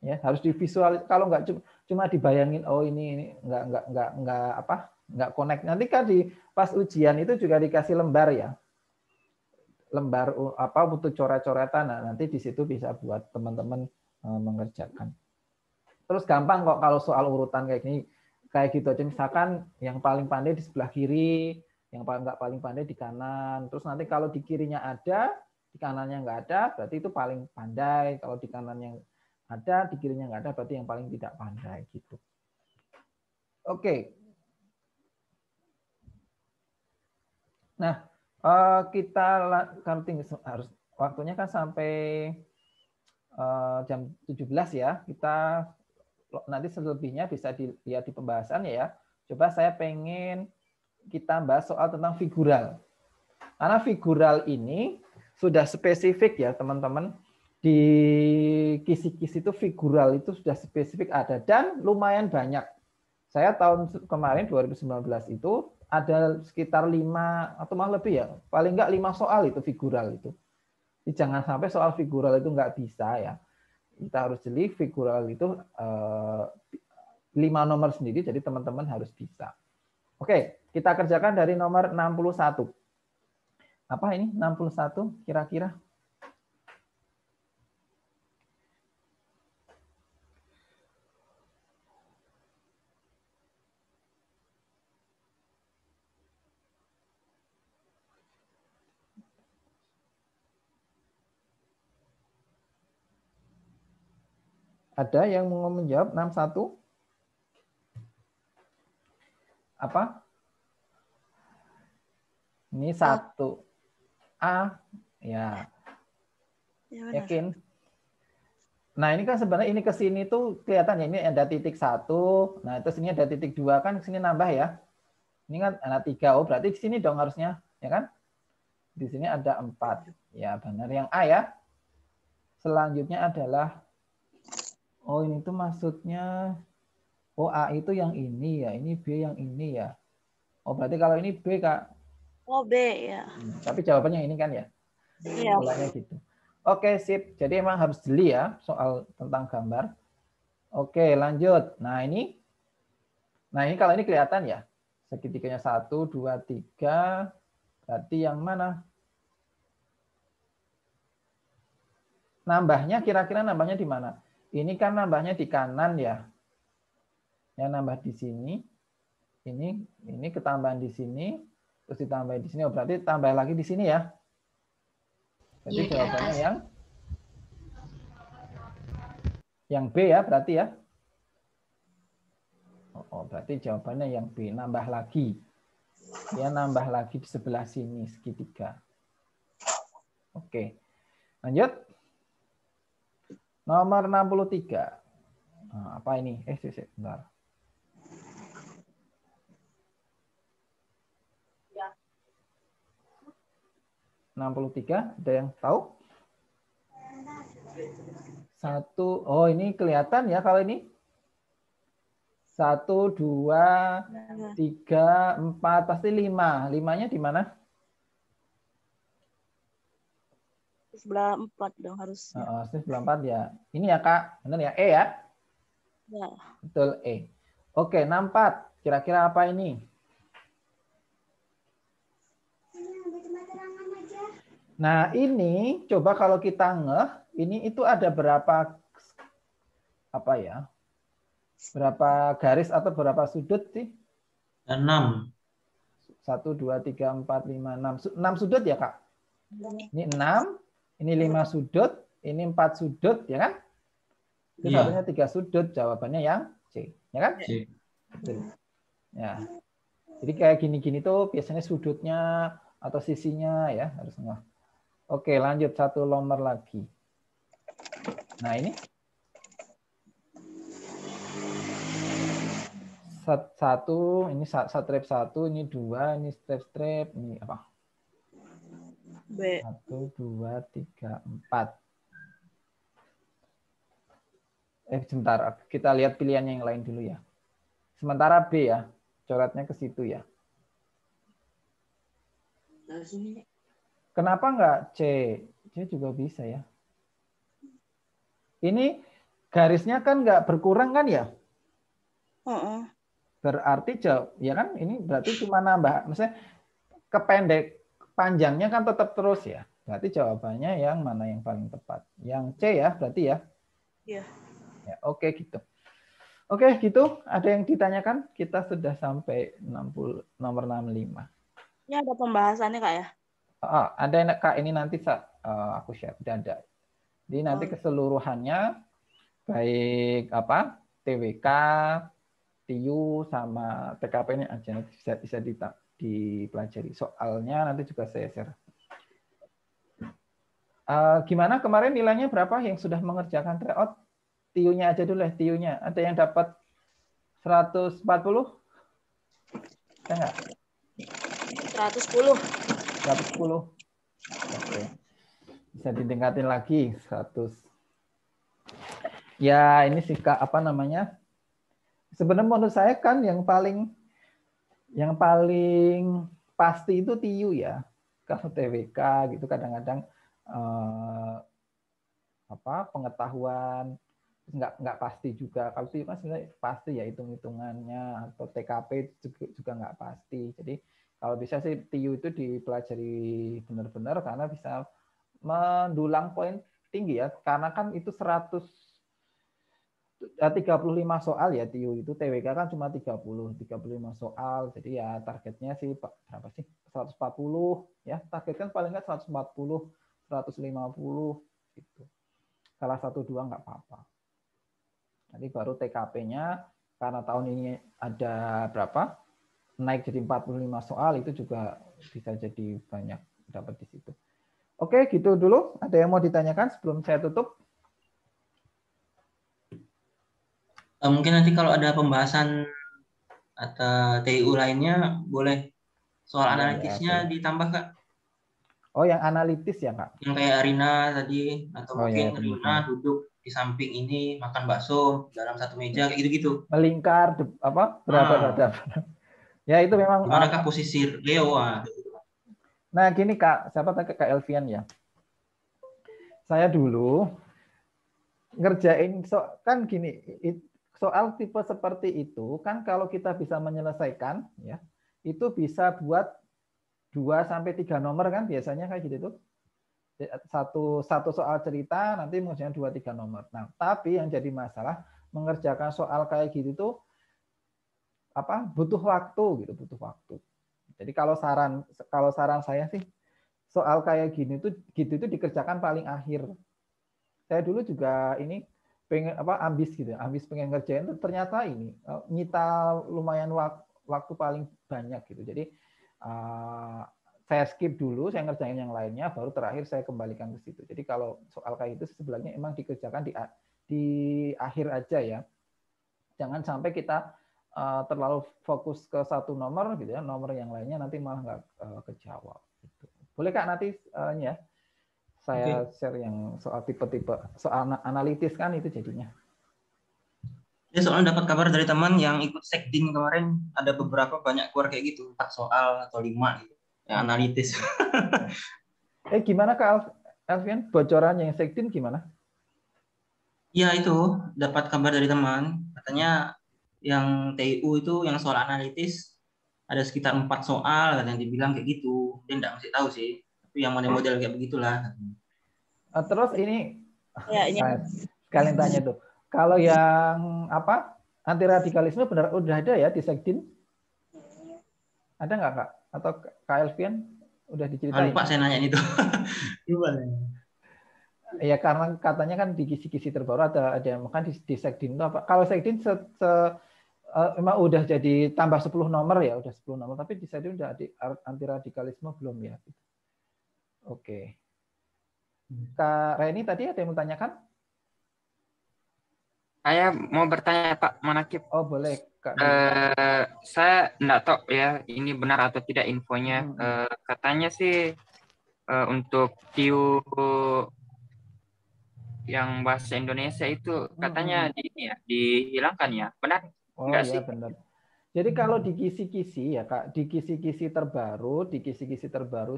Ya, harus divisualisasikan. Kalau nggak cuma dibayangin, oh ini nggak connect. Nanti kan pas ujian itu juga dikasih lembar ya. Lembar untuk coret-coretan. Nah, nanti di situ bisa buat teman-teman mengerjakan. Terus gampang kok kalau soal urutan kayak gitu aja. Misalkan yang paling pandai di sebelah kiri, yang nggak paling pandai di kanan. Terus nanti kalau di kirinya ada, di kanannya nggak ada, berarti itu paling pandai. Kalau di kanannya ada, di kirinya nggak ada, berarti yang paling tidak pandai gitu. Oke. Nah, kita harus waktunya kan sampai jam 17 ya. Kita nanti selebihnya bisa dilihat di pembahasan ya. Coba saya pengen kita bahas soal tentang figural. Karena figural ini sudah spesifik ya teman-teman. Di kisi-kisi itu figural itu sudah spesifik ada dan lumayan banyak. Saya tahun kemarin 2019 itu ada sekitar 5 atau malah lebih ya. Paling enggak 5 soal itu figural itu. Jadi jangan sampai soal figural itu enggak bisa ya. Kita harus jeli figural itu 5 nomor sendiri, jadi teman-teman harus bisa. Oke, Kita kerjakan dari nomor 61. Apa ini 61 kira-kira? Ada yang mau menjawab 61? Apa? Ini 1. A. Ya. Ya, benar. Yakin? Nah, ini kan sebenarnya ini ke sini tuh kelihatan ya, ini ada titik 1. Nah, terus ini ada titik 2 kan, ke sini nambah ya. Ini kan ada 3. Oh, berarti ke sini dong harusnya, ya kan? Di sini ada 4. Ya, benar yang A ya. Selanjutnya adalah oh, ini tuh maksudnya oh, A itu yang ini ya, ini B yang ini ya. Oh, berarti kalau ini B, Kak. Oh, B ya. Tapi jawabannya ini kan ya. Iya. Polanya gitu. Oke, sip. Jadi emang harus jeli ya soal tentang gambar. Oke, lanjut. Nah, ini kalau ini kelihatan ya. Segitiganya 1, 2, 3. Berarti yang mana? Nambahnya kira-kira nambahnya di mana? Ini kan nambahnya di kanan ya. Yang nambah di sini. Ini ketambahan di sini. Terus ditambahin di sini. Oh, berarti tambah lagi di sini ya. Jadi Iya, di jawabannya atas. yang B ya berarti ya. Oh, berarti jawabannya yang B, nambah lagi. Ya, nambah lagi di sebelah sini segitiga. Oke. Lanjut. Nomor 63. Nah, apa ini? Bentar. Ya. 63, ada yang tahu? 1. Oh, ini kelihatan ya kalau ini. 1, 2, 3, 4, pasti 5. 5-nya di mana? Sebelah 4 dong harusnya. Sebelah 4 ya. Ini ya, Kak. Benar ya? E ya? Ya. Betul, E. Oke, 64. Kira-kira apa ini? Nah, ini coba kalau kita ini itu ada berapa apa ya? Berapa garis atau berapa sudut sih? 6. 1, 2, 3, 4, 5, 6. 6 sudut ya, Kak? Ini 6, ini 5 sudut, ini 4 sudut, ya kan? Itu Iya. harusnya 3 sudut, jawabannya yang C, ya kan? C. Betul. Ya. Jadi kayak gini-gini tuh biasanya sudutnya atau sisinya ya harus ngeh. Oke, lanjut 1 nomor lagi. Nah, ini 1, ini strip 1, ini 2, ini strip, ini apa? B. 1, 2, 3, 4. Sebentar, kita lihat pilihannya yang lain dulu ya. Sementara B ya, coretnya ke situ ya. Kenapa nggak C? C juga bisa ya. Ini garisnya kan nggak berkurang kan ya? Berarti ya kan ini berarti cuma nambah, maksudnya kependek, panjangnya kan tetap terus ya. Berarti jawabannya yang mana yang paling tepat? Yang C ya berarti ya? Iya. Ya, oke gitu. Oke gitu, ada yang ditanyakan? Kita sudah sampai nomor 65. Ini ada pembahasannya Kak ya? Ada yang Kak, ini nanti aku share, ada. Jadi nanti keseluruhannya baik apa TWK, TIU sama TKP ini aja bisa dipelajari. Soalnya nanti juga saya share. Gimana kemarin nilainya berapa yang sudah mengerjakan tryout? TIU-nya aja dulu ya, TIU-nya. Ada yang dapat 140? Ada nggak? 110. 110. Oke. Bisa ditingkatin lagi 100. Ya, ini sih Kak, apa namanya? Sebenarnya menurut saya kan yang paling pasti itu TIU ya. Kalau TWK gitu kadang-kadang pengetahuan nggak pasti juga. Kalau TIU kan sebenarnya pasti ya hitung-hitungannya, atau TKP juga nggak pasti. Jadi kalau bisa sih TIU itu dipelajari benar-benar karena bisa mendulang poin tinggi ya. Karena kan itu 35 soal ya TIU itu, TWK kan cuma 35 soal. Jadi ya targetnya sih berapa sih? 140 ya. Target kan paling nggak 140, 150 gitu. Salah 1-2 nggak apa-apa. Nanti baru TKP-nya karena tahun ini ada berapa? Naik jadi 45 soal, itu juga bisa jadi banyak dapat di situ. Oke, gitu dulu. Ada yang mau ditanyakan sebelum saya tutup? Mungkin nanti kalau ada pembahasan atau TIU lainnya, boleh soal analitisnya ditambah, Kak. Oh, yang analitis ya, Kak? Yang kayak Rina tadi, atau mungkin ya, Rina duduk di samping ini makan bakso dalam satu meja, kayak gitu-gitu. Melingkar berhadap-hadap. Ya itu memang. Gimanakah posisi Leo? Nah gini Kak, siapa tanya Kak Elvian ya? Saya dulu ngerjain kan gini, soal tipe seperti itu kan kalau kita bisa menyelesaikan ya, itu bisa buat 2-3 nomor kan biasanya kayak gitu tuh. Satu soal cerita nanti mengerjakan 2-3 nomor. Nah, tapi yang jadi masalah mengerjakan soal kayak gitu tuh butuh waktu gitu, butuh waktu. Jadi kalau saran saya sih soal kayak gini tuh gitu itu dikerjakan paling akhir. Saya dulu juga ini pengen ambis gitu, ambis pengen ngerjain tuh ternyata ini nyita lumayan waktu paling banyak gitu. Jadi saya skip dulu, saya ngerjain yang lainnya, baru terakhir saya kembalikan ke situ. Jadi kalau soal kayak itu sebenarnya emang dikerjakan di akhir aja ya. Jangan sampai kita terlalu fokus ke satu nomor gitu ya, nomor yang lainnya nanti malah nggak kejawab. Gitu. Boleh Kak nanti ya saya share yang soal tipe-tipe, soal analitis kan itu jadinya. Ya soalnya dapat kabar dari teman yang ikut sekdin kemarin, ada beberapa banyak keluar kayak gitu, 4 soal atau 5 gitu, yang analitis. Gimana Kak Elvian, bocorannya yang sekdin gimana? Ya itu, dapat kabar dari teman, katanya yang TIU itu yang soal analitis ada sekitar 4 soal, yang dibilang kayak gitu. Dia nggak mesti tahu sih, tapi yang model-model kayak begitulah. Terus ini, Kayaknya. sekalian tanya tuh, kalau yang anti radikalisme benar udah ada ya di sekdin? Ada nggak Kak? Atau Kak Elvian udah diceritain? Lupa saya nanya itu. Ya karena katanya kan di kisi-kisi terbaru ada makan di sekdin itu apa? Kalau sekdin memang udah jadi tambah 10 nomor ya, udah 10 nomor, tapi di sekdin udah anti radikalisme belum ya? Oke. Kak Reni tadi ada yang mau tanyakan? Saya mau bertanya Pak Manakib. Oh boleh Kak. Saya enggak tahu ya ini benar atau tidak infonya. Katanya sih untuk TIU yang bahasa Indonesia itu katanya dihilangkan ya, benar? Enggak sih? Benar. Jadi kalau di kisi-kisi ya Kak, di kisi-kisi terbaru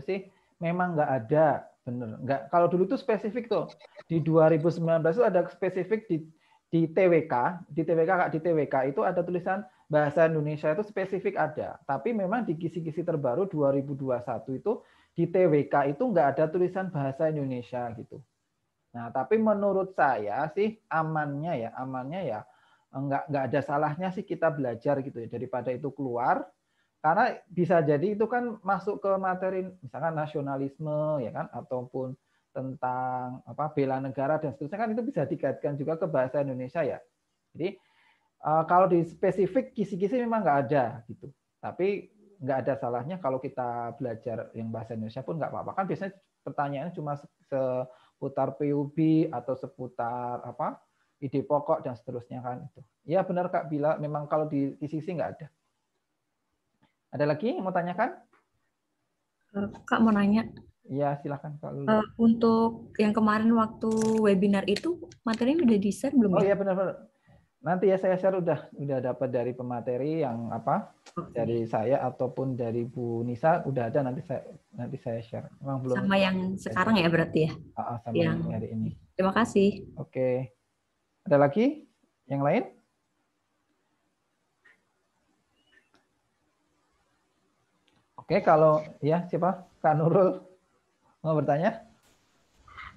sih memang nggak ada, bener. Nggak. Kalau dulu tuh spesifik tuh di 2019 itu ada spesifik di TWK, Kak, di TWK itu ada tulisan bahasa Indonesia itu spesifik ada. Tapi memang di kisi-kisi terbaru 2021 itu di TWK itu nggak ada tulisan bahasa Indonesia gitu. Nah, tapi menurut saya sih amannya ya nggak ada salahnya sih kita belajar gitu ya daripada itu keluar, karena bisa jadi itu kan masuk ke materi misalkan nasionalisme ya kan, ataupun tentang bela negara dan seterusnya kan, itu bisa dikaitkan juga ke bahasa Indonesia ya. Jadi kalau di spesifik kisi-kisi memang nggak ada gitu, tapi nggak ada salahnya kalau kita belajar yang bahasa Indonesia pun nggak apa-apa. Kan biasanya pertanyaannya cuma seputar PUB atau seputar ide pokok dan seterusnya kan itu. Ya benar Kak Bila, memang kalau di kisi-kisi nggak ada. Ada lagi yang mau tanyakan? Kak mau nanya. Ya silakan Kak Lulu. Untuk yang kemarin waktu webinar itu materinya udah di-share belum ya? Oh iya benar-benar. Nanti ya saya share udah dapat dari pemateri yang dari saya ataupun dari Bu Nisa udah ada, nanti saya share. Memang belum sama yang sekarang ya berarti ya? sama yang hari ini. Terima kasih. Oke. Ada lagi yang lain? Oke, kalau ya siapa? Kak Nurul mau bertanya?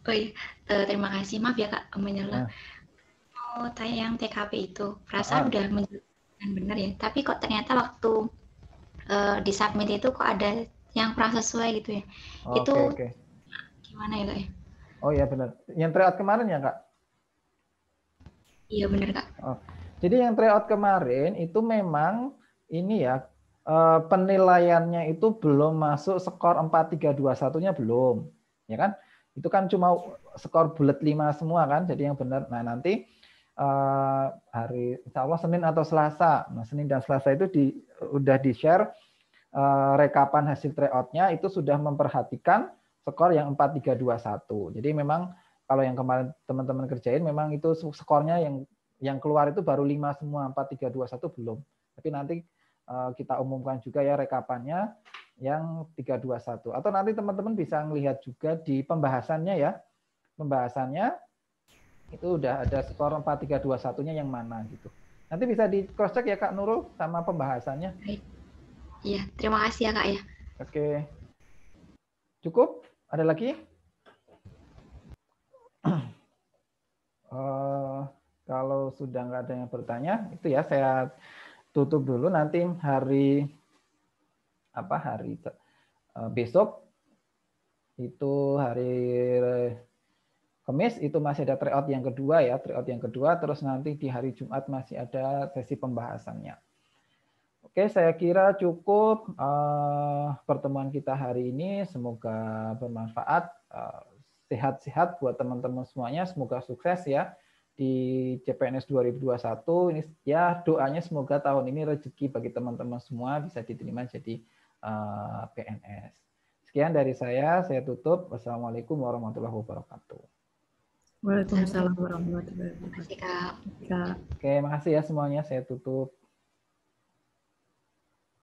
Oh iya, terima kasih. Maaf ya Kak, menyela. Nah. Mau tanya yang TKP itu, Ah. perasaan udah menjelaskan benar ya. Tapi kok ternyata waktu di submit itu kok ada yang kurang sesuai gitu ya. Itu Oke. gimana ya Kak? Oh iya benar. Yang tryout kemarin ya Kak? Iya benar Kak. Oh. Jadi yang tryout kemarin itu memang ini ya penilaiannya itu belum masuk skor 4321-nya belum, ya kan? Itu kan cuma skor bulat 5 semua kan, jadi yang benar. Nah nanti hari Insya Allah Senin atau Selasa, nah Senin dan Selasa itu udah di-share rekapan hasil tryout-nya itu sudah memperhatikan skor yang 4321. Jadi memang kalau yang kemarin teman-teman kerjain memang itu skornya yang keluar itu baru 5 semua, 4321 belum. Tapi nanti kita umumkan juga ya rekapannya yang 321. Atau nanti teman-teman bisa melihat juga di pembahasannya ya. Pembahasannya itu udah ada skor 4321-nya yang mana gitu. Nanti bisa di cross check ya Kak Nurul sama pembahasannya. Iya, terima kasih ya Kak ya. Oke. Cukup? Ada lagi? Kalau sudah nggak ada yang bertanya, itu ya saya tutup dulu. Nanti hari besok itu hari Kamis itu masih ada tryout yang kedua ya, tryout yang kedua. Terus nanti di hari Jumat masih ada sesi pembahasannya. Oke, saya kira cukup pertemuan kita hari ini. Semoga bermanfaat, sehat-sehat buat teman-teman semuanya. Semoga sukses ya di CPNS 2021. Ini ya doanya semoga tahun ini rezeki bagi teman-teman semua bisa diterima jadi PNS. Sekian dari saya tutup. Wassalamualaikum warahmatullahi wabarakatuh. Waalaikumsalam warahmatullahi wabarakatuh. Terima kasih Kak. Kak. Oke, makasih ya semuanya. Saya tutup.